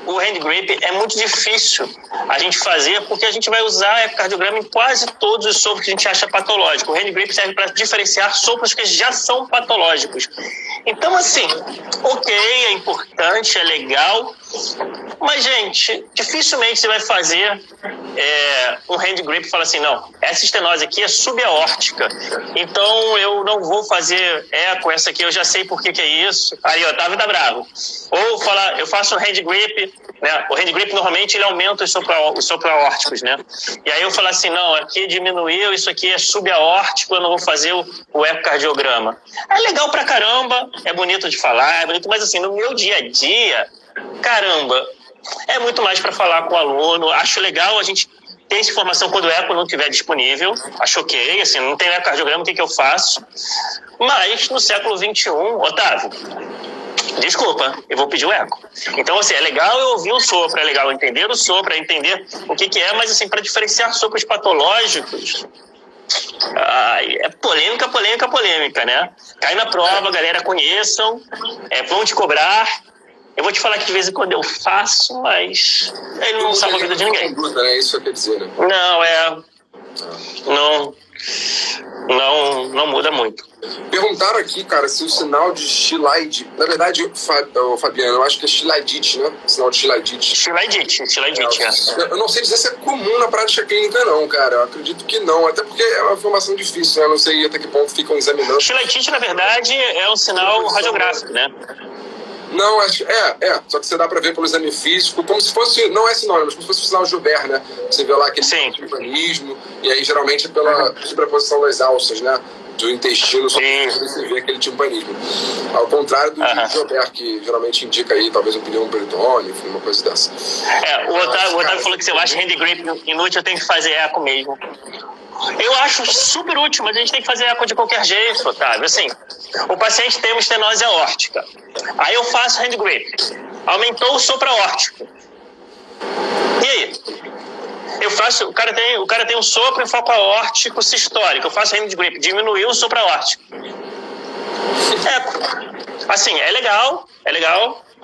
o hand grip é muito difícil a gente fazer, porque a gente vai usar ecocardiograma em quase todos os sopros que a gente acha patológico. O hand grip serve para diferenciar sopros que já são patológicos. Então, assim, ok, é importante, é legal, mas, gente, dificilmente você vai fazer um hand grip e falar assim, não, essa estenose aqui é subaórtica, então eu não vou fazer eco, essa aqui eu já sei por que é isso. Aí, Otávio tá bravo. Ou falar, eu faço um hand grip, né? O hand grip normalmente ele aumenta os supraórticos, né? E aí eu falo assim, não, aqui diminuiu, isso aqui é subaórtico, eu não vou fazer o ecocardiograma. É legal pra caramba, é bonito de falar, é bonito, mas assim, no meu dia a dia, caramba, é muito mais para falar com o aluno. Acho legal a gente ter essa informação quando o eco não estiver disponível. Acho ok, assim, não tem ecocardiograma, o que eu faço? Mas no século XXI, Otávio, desculpa, eu vou pedir o eco. Então, assim, é legal eu ouvir o sopro, é legal eu entender o sopro, entender o que é, mas assim, para diferenciar sopros patológicos, é polêmica, né? Cai na prova, galera, conheçam, vão te cobrar. Eu vou te falar que de vez em quando eu faço, mas ele não salva a vida de ninguém. É isso que eu quero dizer, né? Não muda muito. Perguntaram aqui, cara, se o sinal de Chilaidite... Na verdade, Fabiano, eu acho que é Chilaidite, né? Sinal de Chilaidite. Chilaidite. Eu não sei dizer se é comum na prática clínica, não, cara. Eu acredito que não, até porque é uma informação difícil, né? Eu não sei até que ponto ficam examinando. Chilaidite, na verdade, é um sinal radiográfico, né? Não, só que você dá pra ver pelo exame físico, como se fosse, não é sinônimo, mas como se fosse o sinal Joubert, né? Você vê lá aquele timpanismo, e aí geralmente é pela sobreposição das alças, né? Do intestino, só que você vê aquele timpanismo. Ao contrário do Joubert, que geralmente indica aí, talvez um pneu peritônio, enfim, uma coisa dessa. O Otávio falou que se eu acho hand grip inútil, eu tenho que fazer eco mesmo. Eu acho super útil, mas a gente tem que fazer eco de qualquer jeito, Otávio. Assim, o paciente tem uma estenose aórtica. Aí eu faço hand grip. Aumentou o supraórtico. E aí? Eu faço, o cara tem um sopro em foco aórtico sistólico. Eu faço hand grip, diminuiu o supraórtico. Assim, é legal,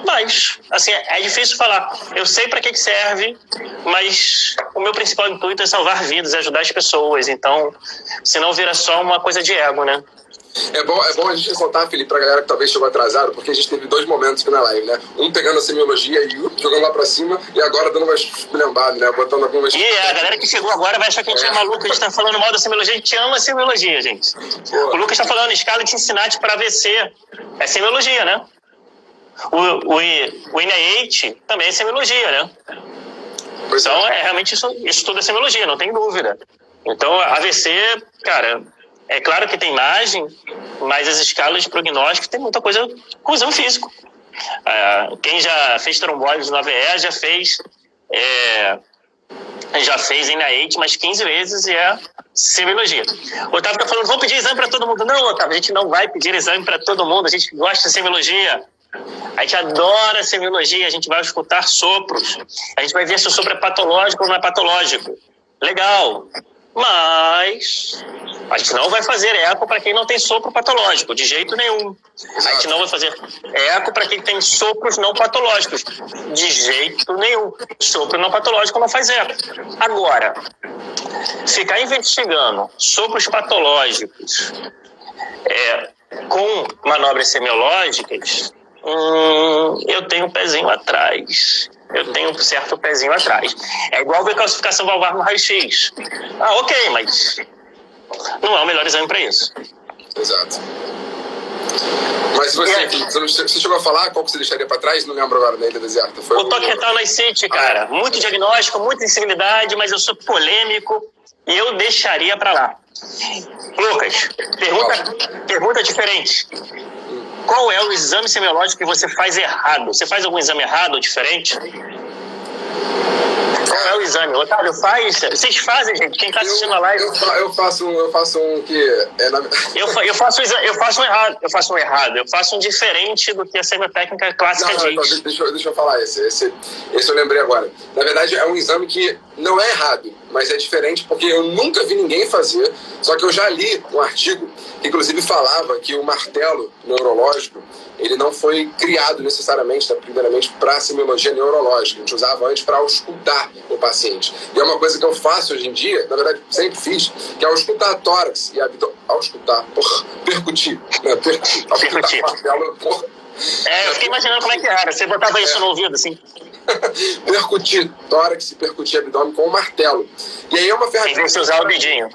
mas assim, é difícil falar. Eu sei para que serve, mas o meu principal intuito é salvar vidas, é ajudar as pessoas. Então, senão vira só uma coisa de ego, né? É bom a gente contar, Felipe, pra galera que talvez chegou atrasado, porque a gente teve 2 momentos aqui na live, né? Um pegando a semiologia e jogando lá pra cima, e agora dando umas esculhambadas, né? Botando algumas... A galera que chegou agora vai achar que a gente é maluco, a gente tá falando mal da semiologia, a gente ama a semiologia, gente. O Lucas tá falando escala de Cincinnati para AVC, é semiologia, né? O INEATE também é semiologia, né? Então, realmente isso tudo é semiologia, não tem dúvida. Então, AVC, cara... É claro que tem margem, mas as escalas de prognóstico tem muita coisa com exame físico. Quem já fez trombólise no AVE já fez INEATE mais 15 vezes e é semiologia. O Otávio está falando, vamos pedir exame para todo mundo. Não, Otávio, a gente não vai pedir exame para todo mundo, a gente gosta de semiologia. A gente adora semiologia, a gente vai escutar sopros, a gente vai ver se o sopro é patológico ou não é patológico. Legal. Mas a gente não vai fazer eco para quem não tem sopro patológico, de jeito nenhum. A gente não vai fazer eco para quem tem sopros não patológicos, de jeito nenhum. Sopro não patológico não faz eco. Agora, ficar investigando sopros patológicos com manobras semiológicas, eu tenho um pezinho atrás. É igual ver calcificação valvar no raio-x. Ok, mas não é o melhor exame para isso. Exato. Mas você chegou a falar qual que você deixaria para trás? Não lembro agora da Ilha Deserta. O toque retal na CT, cara. Muito diagnóstico, muita sensibilidade, mas eu sou polêmico e eu deixaria para lá. Lucas, pergunta diferente. qual é o exame semiológico que você faz errado? Você faz algum exame errado ou diferente? Qual é o exame? Otávio, faz? Vocês fazem, gente? Quem está assistindo a live? Eu faço um que é na... eu faço um errado. Eu faço um diferente do que a semiotécnica clássica diz. Então, deixa eu falar esse eu lembrei agora. Na verdade, é um exame que não é errado, mas é diferente porque eu nunca vi ninguém fazer, só que eu já li um artigo que inclusive falava que o martelo neurológico ele não foi criado necessariamente, primeiramente, para a semiologia neurológica. A gente usava antes para auscultar o paciente. E é uma coisa que eu faço hoje em dia, na verdade, sempre fiz, que é auscultar tórax e abdômen. Percutir. Né? Percutir. Martelo, eu fiquei imaginando como é que era. Você botava isso no ouvido, assim? Percutir tórax e percutir abdômen com o martelo. E aí é uma ferramenta... Em vez de usar o dedinho.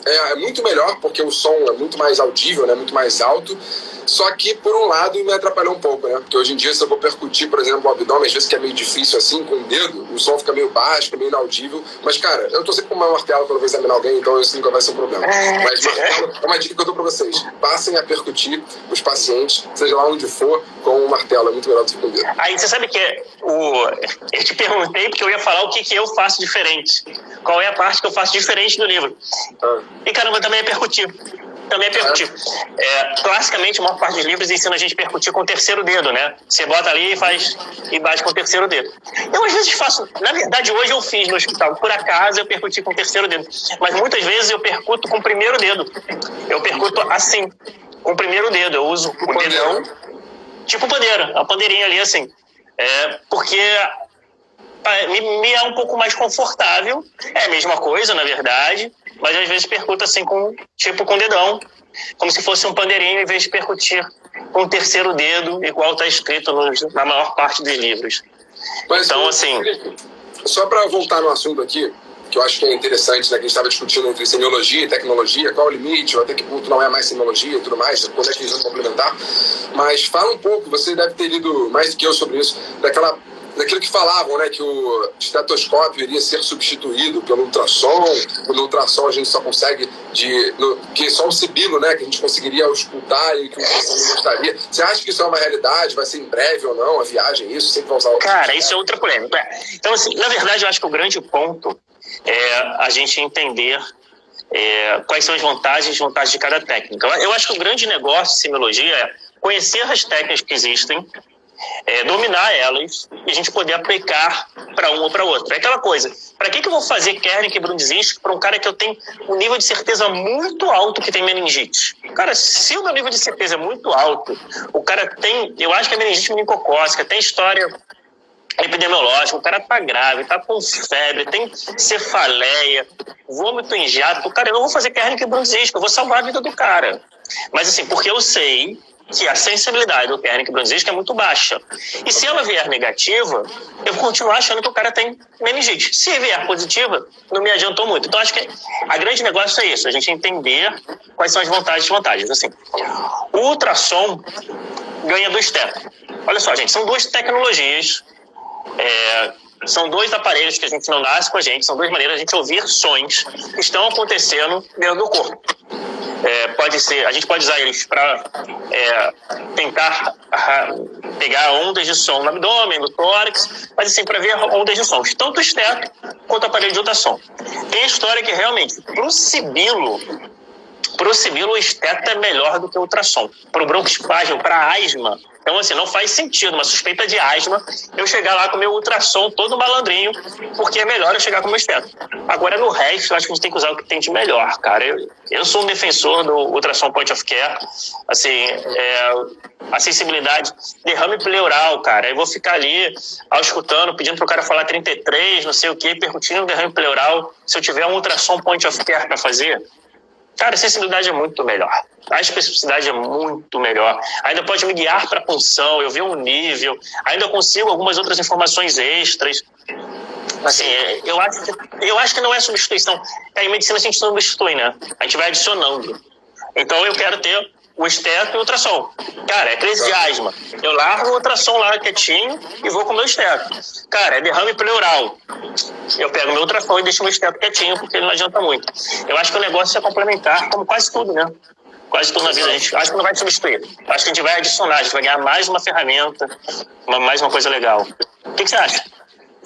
É muito melhor, porque o som é muito mais audível, né? Muito mais alto. Só que, por um lado, me atrapalhou um pouco, né? Porque hoje em dia, se eu vou percutir, por exemplo, o abdômen, às vezes que é meio difícil assim, com o dedo, o som fica meio baixo, fica meio inaudível. Mas, cara, eu tô sempre com uma martelo quando eu vou examinar alguém, então isso nunca vai ser um problema. Mas martelo é uma dica que eu dou pra vocês. Passem a percutir os pacientes, seja lá onde for, com o martelo. É muito melhor do que com o dedo. Aí, você sabe que eu te perguntei porque eu ia falar o que eu faço diferente. Qual é a parte que eu faço diferente do livro. E, caramba, também é percutir. Classicamente, a maior parte dos livros ensina a gente a percutir com o terceiro dedo, né? Você bota ali e bate com o terceiro dedo. Eu, às vezes, faço... Na verdade, hoje eu fiz no hospital. Por acaso, eu percuti com o terceiro dedo. Mas muitas vezes eu percuto com o primeiro dedo. Eu percuto assim, com o primeiro dedo. Eu uso o dedão, tipo pandeira. A pandeirinha ali, assim. Porque... me é um pouco mais confortável. É a mesma coisa, na verdade, mas às vezes percuto assim com o dedão, como se fosse um pandeirinho, em vez de percutir com o terceiro dedo, igual está escrito na maior parte dos livros. Mas, então, assim... Só para voltar no assunto aqui, que eu acho que é interessante, né, que a gente estava discutindo entre semiologia e tecnologia, qual o limite, ou até que ponto não é mais semiologia e tudo mais, quando é que eles vão complementar. Mas fala um pouco, você deve ter lido mais do que eu sobre isso, daquilo que falavam, né, que o estetoscópio iria ser substituído pelo ultrassom. No ultrassom a gente só consegue que só o sibilo, né, que a gente conseguiria auscultar e que o ultrassom não gostaria. Você acha que isso é uma realidade? Vai ser em breve ou não? A viagem, isso? Sempre vai usar o... Cara, isso é outra polêmica. Então, assim, na verdade, eu acho que o grande ponto é a gente entender quais são as vantagens e desvantagens de cada técnica. Eu acho que o grande negócio de semiologia é conhecer as técnicas que existem, dominar elas e a gente poder aplicar para um ou para outro. É aquela coisa, para que eu vou fazer Kernicke e Brundzisk para um cara que eu tenho um nível de certeza muito alto que tem meningite? Cara, se o meu nível de certeza é muito alto, o cara tem, eu acho que é meningite meningocócica, tem história epidemiológica, o cara tá grave, tá com febre, tem cefaleia, vômito em jato, cara, eu não vou fazer Kernicke e Brundzisk, eu vou salvar a vida do cara. Mas assim, porque eu sei que a sensibilidade do Kernicke e Brundzisk é muito baixa. E se ela vier negativa, eu vou continuar achando que o cara tem meningite. Se vier positiva, não me adiantou muito. Então, acho que a grande negócio é isso, a gente entender quais são as vantagens e desvantagens. Assim, o ultrassom ganha do esteto. Olha só, gente, são duas tecnologias, são dois aparelhos que a gente não nasce com a gente, são duas maneiras de a gente ouvir sons que estão acontecendo dentro do corpo. Pode ser, a gente pode usar eles para tentar pegar ondas de som no abdômen, no tórax, mas assim, para ver ondas de som, tanto o esteto quanto o aparelho de ultrassom. Tem a história que realmente, para o sibilo, o esteto é melhor do que o ultrassom. Para o broncoespasmo, para a asma, então assim, não faz sentido, uma suspeita de asma, eu chegar lá com o meu ultrassom todo malandrinho, porque é melhor eu chegar com o meu esteto. Agora, no resto, eu acho que a gente tem que usar o que tem de melhor, cara. Eu sou um defensor do ultrassom point of care, assim, a sensibilidade, derrame pleural, cara. Eu vou ficar ali, auscultando, pedindo pro cara falar 33, não sei o que, percutindo o derrame pleural. Se eu tiver um ultrassom point of care para fazer, cara, a sensibilidade é muito melhor. A especificidade é muito melhor. Ainda pode me guiar para a punção, eu ver um nível, ainda consigo algumas outras informações extras. Assim, eu acho que não é substituição. Em medicina a gente não substitui, né? A gente vai adicionando. Então eu quero ter o esteto e o ultrassom. Cara, é crise de asma. Eu largo o ultrassom lá quietinho e vou com o meu esteto. Cara, é derrame pleural. Eu pego o meu ultrassom e deixo o meu esteto quietinho, porque ele não adianta muito. Eu acho que o negócio é complementar, como quase tudo, né? Quase tudo na vida a gente acho que não vai substituir. Acho que a gente vai adicionar, a gente vai ganhar mais uma ferramenta, mais uma coisa legal. O que você acha?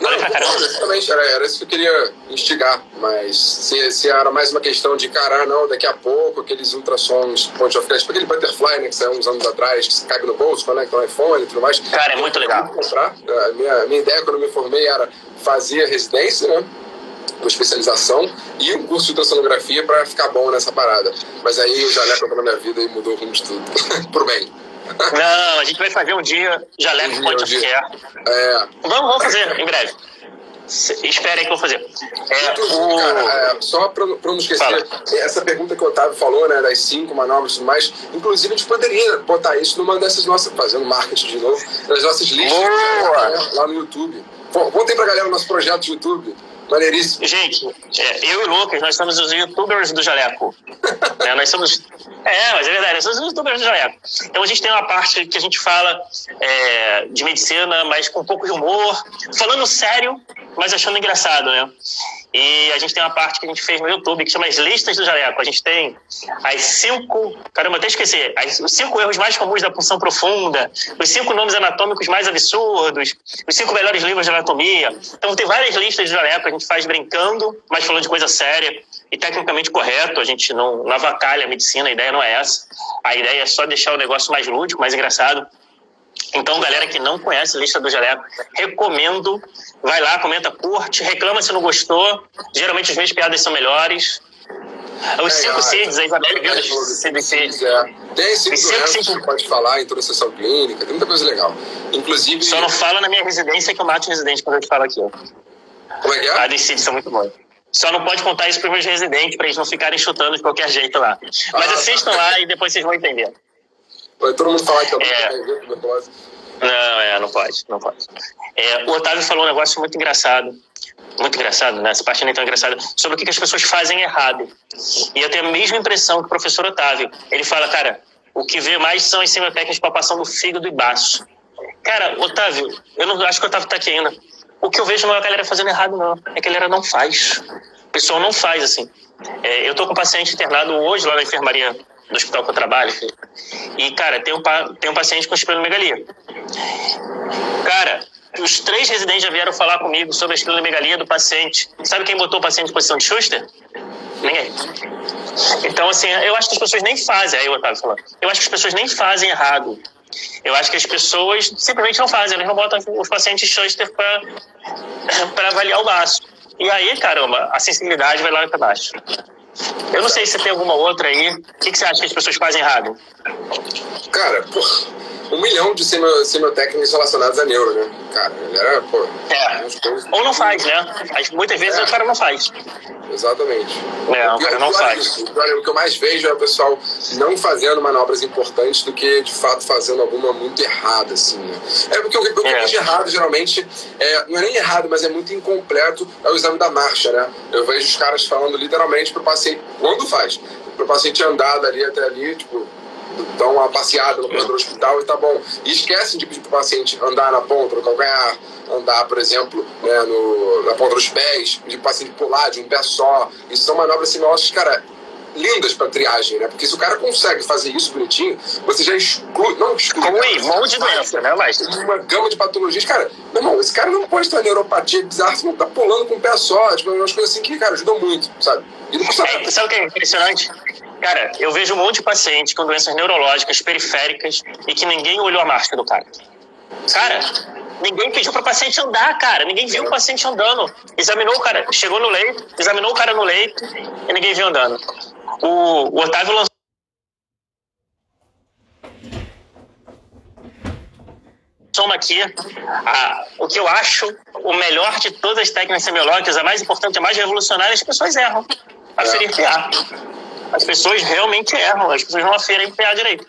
Não, exatamente, era isso que eu queria instigar, mas se era mais uma questão de, cara, não, daqui a pouco, aqueles ultrassons, point of care, tipo aquele Butterfly, né, que saiu uns anos atrás, que se cabe no bolso, conecta no iPhone e tudo mais. Cara, é muito legal. Comprar. A minha ideia quando eu me formei era fazer a residência, né, uma especialização e um curso de ultrassonografia para ficar bom nessa parada. Mas aí o jaleco entrou na minha vida e mudou o rumo de tudo, pro bem. Não, a gente vai fazer um dia jaleco point of care. Vamos fazer em breve. Espera aí que eu vou fazer. Cara, só para não esquecer, essa pergunta que o Otávio falou, né, das 5 manobras e tudo mais, inclusive a gente poderia botar isso numa dessas nossas, fazendo marketing de novo, das nossas listas, né, lá no YouTube. Contem pra galera o nosso projeto de YouTube. Maneiríssimo. Gente, eu e o Lucas, nós somos os youtubers do jaleco. Nós somos... mas é verdade, nós somos os youtubers do jaleco. Então a gente tem uma parte que a gente fala de medicina, mas com um pouco de humor, falando sério, mas achando engraçado, né? E a gente tem uma parte que a gente fez no YouTube, que chama as listas do jaleco. A gente tem as 5... Caramba, até esqueci. Os 5 erros mais comuns da punção profunda, os 5 nomes anatômicos mais absurdos, os 5 melhores livros de anatomia. Então tem várias listas do jaleco, a gente faz brincando, mas falando de coisa séria e tecnicamente correto. A gente não avacalha a medicina, a ideia não é essa. A ideia é só deixar o negócio mais lúdico, mais engraçado. Então, galera que não conhece a lista do jaleco, recomendo. Vai lá, comenta, curte, reclama se não gostou. Geralmente as minhas piadas são melhores. Os 5 CIDs, a Isabelle viu dos CIDs. Tem 5 doenças que pode falar em toda a sessão clínica, tem muita coisa legal. Inclusive... Só não fala na minha residência que eu mato o residente quando eu te falo aqui. Como é que é? A dos CIDs são muito bons. Só não pode contar isso para os meus residentes, para eles não ficarem chutando de qualquer jeito lá. Mas assistam lá e depois vocês vão entender. Vai todo mundo falar que eu tenho tuberculose. Não pode. O Otávio falou um negócio muito engraçado, né? Essa parte nem tão engraçada, sobre o que as pessoas fazem errado. E eu tenho a mesma impressão que o professor Otávio. Ele fala, cara, o que vê mais são as semiotécnicas de palpação do fígado e baço. Cara, Otávio, eu não acho que o Otávio tá aqui ainda. O que eu vejo não é a galera fazendo errado, não. É que a galera não faz. O pessoal não faz, assim. Eu tô com um paciente internado hoje lá na enfermaria do hospital que eu trabalho. E, cara, tem um paciente com esplenomegalia. Cara, os 3 residentes já vieram falar comigo sobre a esplenomegalia do paciente. Sabe quem botou o paciente em posição de Schuster? Ninguém. Então, assim, eu acho que as pessoas nem fazem, aí o Otávio falou, eu acho que as pessoas nem fazem errado. Eu acho que as pessoas simplesmente não fazem, eles não botam os pacientes Schuster para avaliar o baço. E aí, caramba, a sensibilidade vai lá para baixo. Eu não sei se tem alguma outra aí. O que você acha que as pessoas fazem errado? Cara, 1 milhão de semiotécnicas relacionadas a neuro, né? Cara, era, Ou não faz, né? Muitas vezes o cara não faz. Exatamente. O cara não faz. O que eu mais vejo é o pessoal não fazendo manobras importantes do que, de fato, fazendo alguma muito errada, assim, né? Porque o que eu vejo errado, geralmente, não é nem errado, mas é muito incompleto, é o exame da marcha, né? Eu vejo os caras falando literalmente pro paciente, quando faz, pro paciente andar dali até ali, tipo, dão uma passeada no corredor do hospital e tá bom. E esquecem de pedir pro paciente andar na ponta do calcanhar, andar, por exemplo, né, na ponta dos pés, pedir pro paciente pular de um pé só. Isso são manobras semiológicas, cara, lindas pra triagem, né? Porque se o cara consegue fazer isso bonitinho, você já exclui, não exclui, um monte de doença, né, mas uma gama de patologias. Cara, meu irmão, esse cara não pode ter neuropatia bizarra se não tá pulando com um pé só. Tipo, umas coisas assim que, cara, ajudam muito, sabe? E não custa nada. Sabe o que é impressionante? Cara, eu vejo um monte de paciente com doenças neurológicas periféricas e que ninguém olhou a marcha do cara. Cara, ninguém pediu para o paciente andar, cara. Ninguém viu o paciente andando. Examinou o cara, chegou no leito, examinou o cara no leito e ninguém viu andando. O Otávio lançou uma aqui. O que eu acho o melhor de todas as técnicas semiológicas, a mais importante, a mais revolucionária, as pessoas erram. Aferir PA. As pessoas realmente erram, as pessoas não aferem PA direito.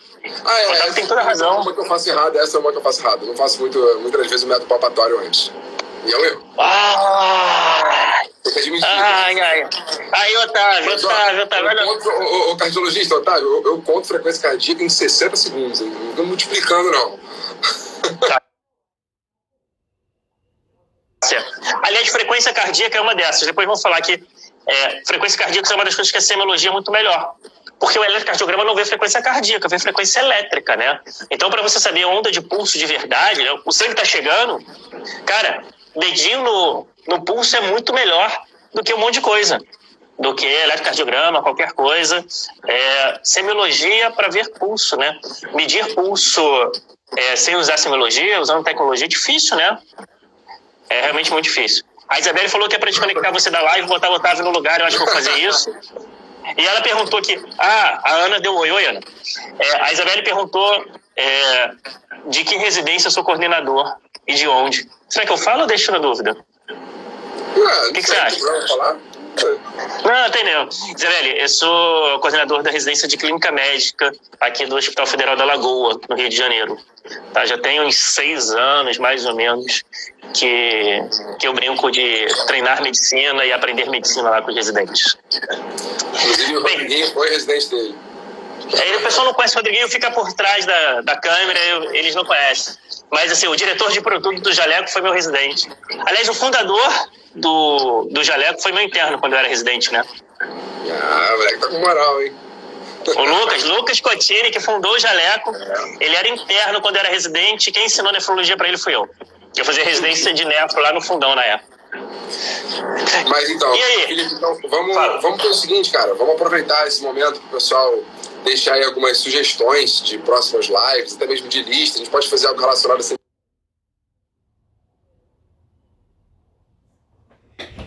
Tem toda a razão. Uma que eu faço errado, essa é uma que eu faço errado. Eu não faço muitas vezes o método palpatório antes. E é um erro. Tem que admitir. Aí, Otávio. O cardiologista, Otávio, eu conto frequência cardíaca em 60 segundos. Não estou multiplicando, não. Aliás, frequência cardíaca é uma dessas. Depois vamos falar que frequência cardíaca é uma das coisas que a semiologia é muito melhor. Porque o eletrocardiograma não vê frequência cardíaca, vê frequência elétrica, né? Então, para você saber a onda de pulso de verdade, né? O sangue tá chegando, cara, dedinho no pulso é muito melhor do que um monte de coisa. Do que eletrocardiograma, qualquer coisa. Semiologia para ver pulso, né? Medir pulso sem usar semiologia, usando tecnologia, é difícil, né? É realmente muito difícil. A Isabelle falou que é para desconectar você da live, botar o Otávio no lugar, eu acho que vou fazer isso. E ela perguntou aqui, a Ana deu oi, Ana. A Isabelle perguntou de que residência eu sou coordenador e de onde. Será que eu falo ou deixo na dúvida? O que você acha? Não, tem não. Isabelle, eu sou coordenador da residência de clínica médica aqui do Hospital Federal da Lagoa, no Rio de Janeiro. Tá, já tem uns 6 anos, mais ou menos, que eu brinco de treinar medicina e aprender medicina lá com os residentes. Inclusive o Rodriguinho foi residente dele. O pessoal não conhece o Rodriguinho, fica por trás da câmera, eles não conhecem. Mas assim, o diretor de produto do Jaleco foi meu residente. Aliás, o fundador do Jaleco foi meu interno quando eu era residente, né? O moleque tá com moral, hein? O Lucas Cotini, que fundou o Jaleco, ele era interno quando eu era residente, quem ensinou nefrologia pra ele fui eu. Eu fazia residência de nefro lá no fundão na época. Mas então, e aí? Felipe, então vamos fazer o seguinte, cara, vamos aproveitar esse momento pro pessoal deixar aí algumas sugestões de próximas lives, até mesmo de lista, a gente pode fazer algo relacionado a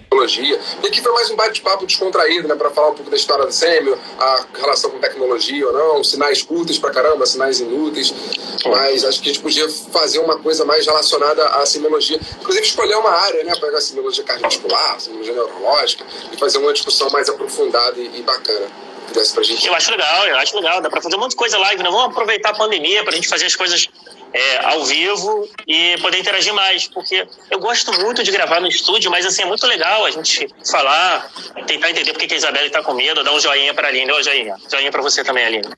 tecnologia. E aqui foi mais um bate-papo descontraído, né, para falar um pouco da história do sêmio, a relação com tecnologia ou não, sinais úteis pra caramba, sinais inúteis, mas acho que a gente podia fazer uma coisa mais relacionada à semiologia, inclusive escolher uma área, né, pegar a semiologia cardiovascular, semiologia neurológica e fazer uma discussão mais aprofundada e bacana. Pra gente. Eu acho legal, dá pra fazer um monte de coisa live, né? Vamos aproveitar a pandemia pra gente fazer as coisas ao vivo e poder interagir mais, porque eu gosto muito de gravar no estúdio, mas assim, é muito legal a gente falar, tentar entender por que a Isabelle tá com medo, dar um joinha pra Aline, joinha pra você também, Aline.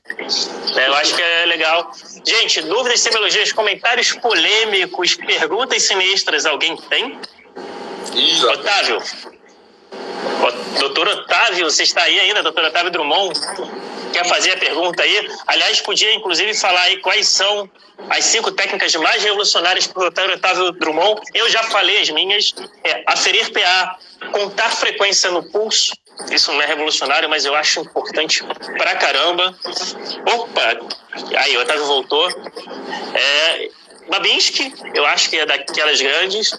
Eu acho que é legal. Gente, dúvidas, semiologias, comentários polêmicos, perguntas sinistras, alguém tem? Otávio? Doutor Otávio, você está aí ainda, doutor Otávio Drummond? Quer fazer a pergunta aí? Aliás, podia inclusive falar aí quais são as 5 técnicas mais revolucionárias para o doutor Otávio Drummond. Eu já falei as minhas, aferir PA, contar frequência no pulso. Isso não é revolucionário, mas eu acho importante pra caramba. Opa, aí o Otávio voltou. Babinski, eu acho que é daquelas grandes.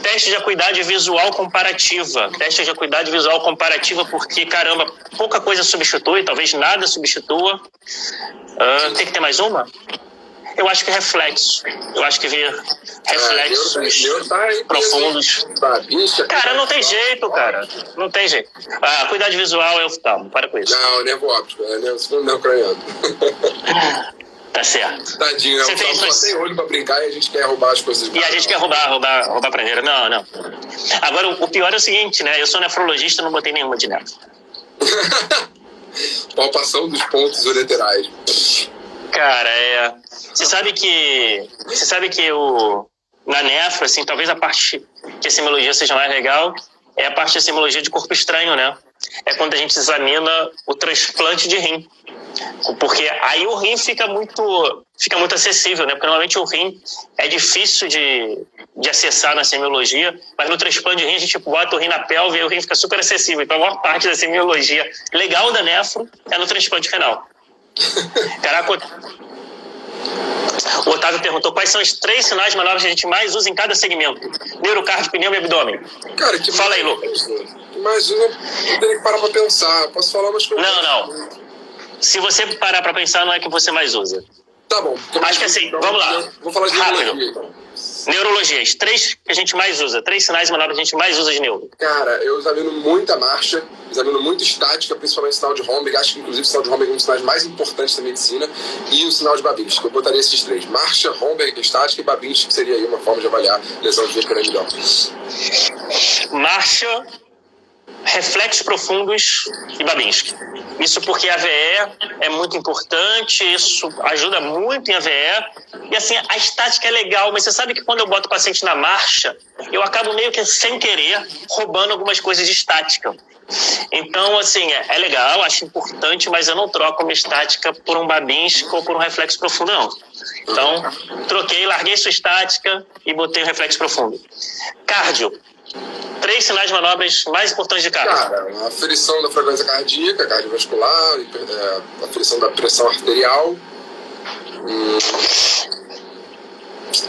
Teste de acuidade visual comparativa. Teste de acuidade visual comparativa porque, caramba, pouca coisa substitui, talvez nada substitua. Tem que ter mais uma? Eu acho que reflexo. Eu acho que ver reflexos profundos. Cara, não tem jeito, cara. Não tem jeito. Acuidade visual é oftalmo, para com isso. Não, nervo óptico, não craniano. Tá certo. Tadinho, só tem olho pra brincar e a gente quer roubar as coisas. E a gente quer roubar a pranheira. Não. Agora, o pior é o seguinte, né? Eu sou nefrologista, não botei nenhuma de nefro. Palpação dos pontos ureterais. Cara, Você sabe que na nefro, assim, talvez a parte que a semiologia seja mais legal é a parte da semiologia de corpo estranho, né? É quando a gente examina o transplante de rim. Porque aí o rim fica muito acessível, né? Porque normalmente o rim é difícil de acessar na semiologia, mas no transplante de rim a gente bota o rim na pelve e o rim fica super acessível. Então a maior parte da semiologia legal da nefro é no transplante renal. Caraca, o Otávio perguntou quais são os 3 sinais manobras que a gente mais usa em cada segmento: neurocardio, pneu e abdômen. Cara, que fala aí, Lucas. Mas eu não tenho que parar pra pensar. Posso falar umas coisas? Não. Se você parar pra pensar, não é que você mais usa. Tá bom. Acho que assim, vamos lá. Vou falar de neurologia, então. Neurologias, 3 que a gente mais usa, 3 sinais e manobras que a gente mais usa de neuro. Cara, eu examino muita marcha, examino muito estática, principalmente sinal de Romberg. Acho que inclusive o sinal de Romberg é um dos sinais mais importantes da medicina. E o sinal de Babinski. Eu botaria esses 3: marcha, Romberg, estática e Babinski, que seria aí uma forma de avaliar lesão de via piramidal. Marcha, reflexos profundos e Babinski. Isso porque a AVE é muito importante, isso ajuda muito em AVE. E assim, a estática é legal, mas você sabe que quando eu boto o paciente na marcha, eu acabo meio que sem querer roubando algumas coisas de estática. Então, assim, é legal, acho importante, mas eu não troco uma estática por um Babinski ou por um reflexo profundo, não. Então, troquei, larguei sua estática e botei o reflexo profundo. Cardio. 3 sinais de manobras mais importantes de cardio. Cara, aferição da frequência cardíaca, cardiovascular, aferição da pressão arterial.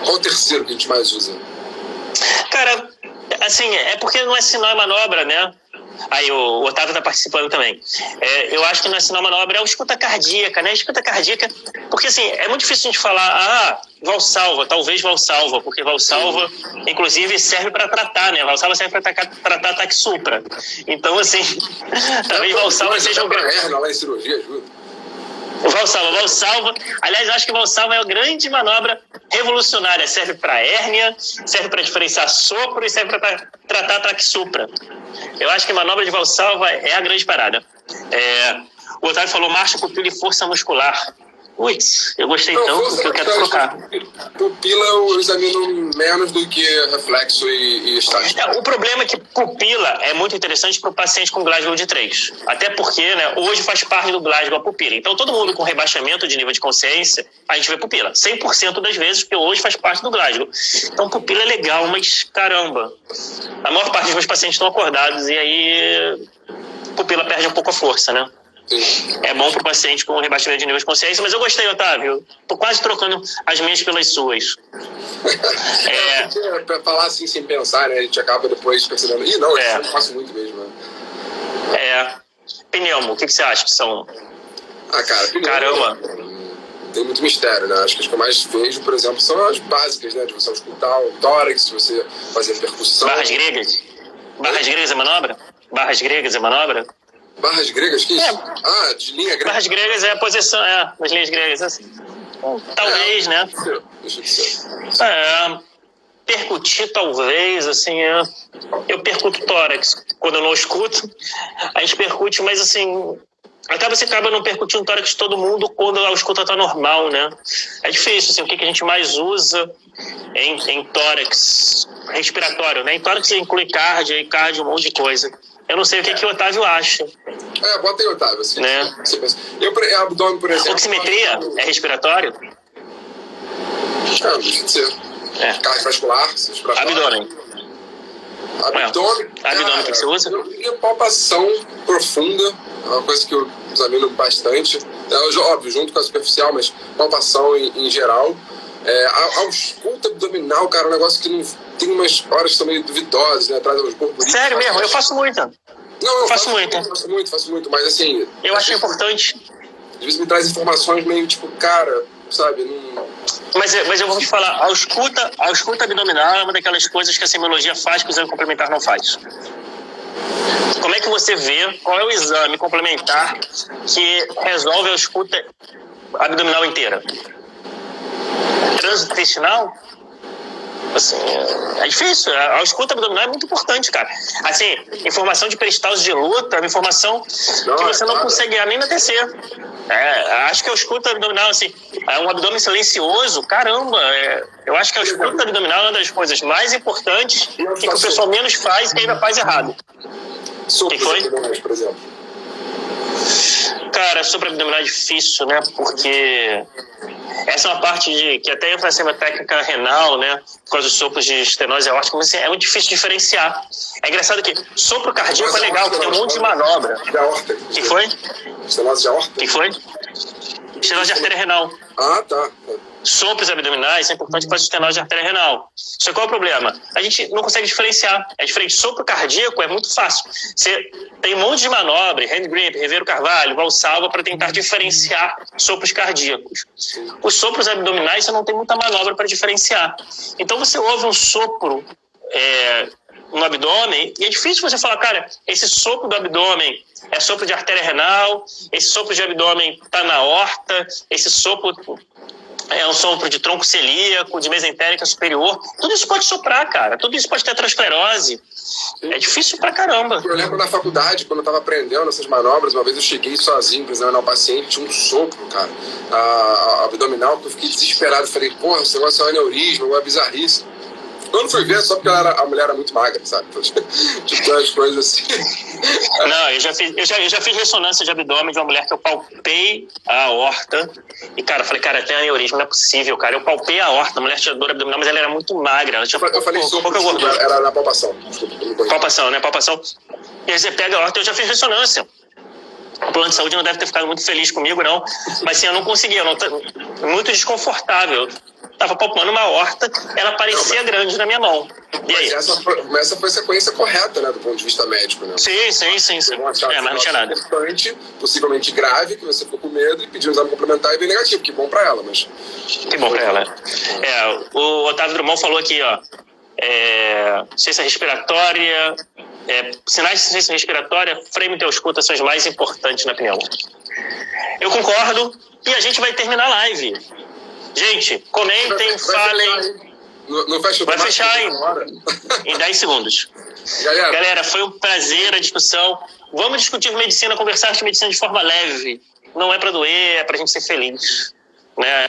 Qual o terceiro que a gente mais usa? Cara, assim, é porque não é sinal e manobra, né? Aí o Otávio tá participando também. Eu acho que não é sinal manobra, é o escuta cardíaca, né? Escuta cardíaca, porque assim, é muito difícil a gente falar, Valsalva, talvez Valsalva, porque Valsalva, inclusive, serve para tratar, né? Valsalva serve para tratar ataque supra. Então, assim, talvez Valsalva seja um grande... lá em cirurgia ajuda. Valsalva. Aliás, eu acho que Valsalva é uma grande manobra revolucionária. Serve para hérnia, serve para diferenciar sopro e serve para tratar ataque supra. Eu acho que a manobra de Valsalva é a grande parada. O Otávio falou marcha, pupila e força muscular. Putz, eu gostei tanto que eu quero trocar. Pupila eu examino menos do que reflexo e estática. O problema é que pupila é muito interessante para o paciente com Glasgow de 3. Até porque, né, hoje faz parte do Glasgow a pupila. Então, todo mundo com rebaixamento de nível de consciência, a gente vê pupila. 100% das vezes, porque hoje faz parte do Glasgow. Então, pupila é legal, mas caramba. A maior parte dos meus pacientes estão acordados e aí pupila perde um pouco a força, né? Sim. É bom para o paciente com rebaixamento de nível de consciência, mas eu gostei, Otávio. Tô quase trocando as minhas pelas suas. Pra falar assim sem pensar, né? A gente acaba depois percebendo. Isso eu faço muito mesmo. Né? Pneumo, o que você acha que são? Cara, pneumo. Caramba. Tem muito mistério, né? Acho que as que eu mais vejo, por exemplo, são as básicas, né? De você escutar o tórax, de você fazer percussão. Barras gregas? Barras gregas é manobra? Barras gregas é manobra? Barras gregas? Que isso? De linha grega. Barras gregas é a posição, das linhas gregas, assim. Talvez, né? Deixa de ser. Percutir, talvez, assim, eu percuto tórax. Quando eu não escuto, a gente percute, mas assim, você acaba não percutindo tórax de todo mundo quando a escuta tá normal, né? É difícil, assim, o que a gente mais usa em tórax respiratório, né? Em tórax inclui cardio, um monte de coisa. Eu não sei o que o Otávio acha. Bota aí, Otávio, assim. Né? Abdômen, por exemplo. Oximetria é respiratório? Deixa de ser. Cardiovascular, abdômen. Abdômen, o que você usa? E a palpação profunda, é uma coisa que eu examino bastante. Óbvio, junto com a superficial, mas palpação em geral. A ausculta abdominal, cara, é um negócio que não tem umas horas que são meio duvidosas, né? Traz uns borboletos. Sério mesmo? Eu faço muito. Não, eu faço muito, mas assim... Eu acho importante. Às vezes me traz informações meio tipo, cara, sabe, não... Mas eu vou te falar, a ausculta abdominal é uma daquelas coisas que a semiologia faz que o exame complementar não faz. Como é que você vê qual é o exame complementar que resolve a ausculta abdominal inteira? Trânsito intestinal? Assim, é difícil. A ausculta abdominal é muito importante, cara. Assim, informação de peristalse de luta é uma informação que você não consegue ganhar nem na TC. Acho que a ausculta abdominal, assim, é um abdômen silencioso, caramba. Eu acho que a ausculta abdominal é uma das coisas mais importantes que o pessoal menos faz e que ainda faz errado. O que foi? Por exemplo. Cara, supraabdominal é difícil, né? Porque essa é uma parte que até entra nessa técnica renal, né? Por causa dos sopros de estenose aórtica, mas é muito difícil diferenciar. É engraçado que sopro cardíaco é legal, porque tem um monte de manobra. O que foi? Estenose de aorta? O que foi? Estenose de artéria renal. Tá. Sopros abdominais é importante para a estenose de artéria renal. Só qual é o problema? A gente não consegue diferenciar. É diferente. Sopro cardíaco é muito fácil. Você tem um monte de manobra, hand grip, Rivero Carvalho, Valsalva, para tentar diferenciar sopros cardíacos. Os sopros abdominais você não tem muita manobra para diferenciar. Então você ouve um sopro no abdômen e é difícil você falar, cara, esse sopro do abdômen é sopro de artéria renal, esse sopro de abdômen está na aorta, esse sopro é um sopro de tronco celíaco, de mesentérica superior. Tudo isso pode soprar, cara. Tudo isso pode ter aterosclerose. É difícil pra caramba. Eu lembro na faculdade, quando eu tava aprendendo essas manobras, uma vez eu cheguei sozinho pra examinar o paciente, tinha um sopro, cara, abdominal, que eu fiquei desesperado. Falei, porra, esse negócio é um aneurisma, uma bizarrice. Quando fui ver, só porque a mulher era muito magra, sabe? Tipo, as coisas assim. Não, eu já fiz ressonância de abdômen de uma mulher que eu palpei a aorta. E, cara, eu falei, cara, tem aneurisma, não é possível, cara. Eu palpei a aorta, a mulher tinha dor abdominal, mas ela era muito magra. Ela tinha eu falei pouca gordura. Era na palpação. Desculpa, palpação, né? Palpação. E aí você pega a aorta, eu já fiz ressonância. O plano de saúde não deve ter ficado muito feliz comigo, não. Mas, assim, eu não conseguia. muito desconfortável. Tava palpando uma aorta, ela parecia grande na minha mão. E aí? Essa foi a sequência correta, né, do ponto de vista médico, né? Sim. Mas não tinha nada. Possivelmente grave, que você ficou com medo e pediu um exame complementar e veio negativo. Que bom pra ela, mas... Que bom pra ela. O Otávio Drummond falou aqui, ó. Ciência respiratória... sinais de ciência respiratória, frame de ausculta são os mais importantes na opinião. Eu concordo. E a gente vai terminar a live. Gente, comentem, falem. Não fecha. Vai fechar em 10 segundos. Galera, foi um prazer a discussão. Vamos discutir medicina, conversar de medicina de forma leve. Não é pra doer, é pra gente ser feliz, né?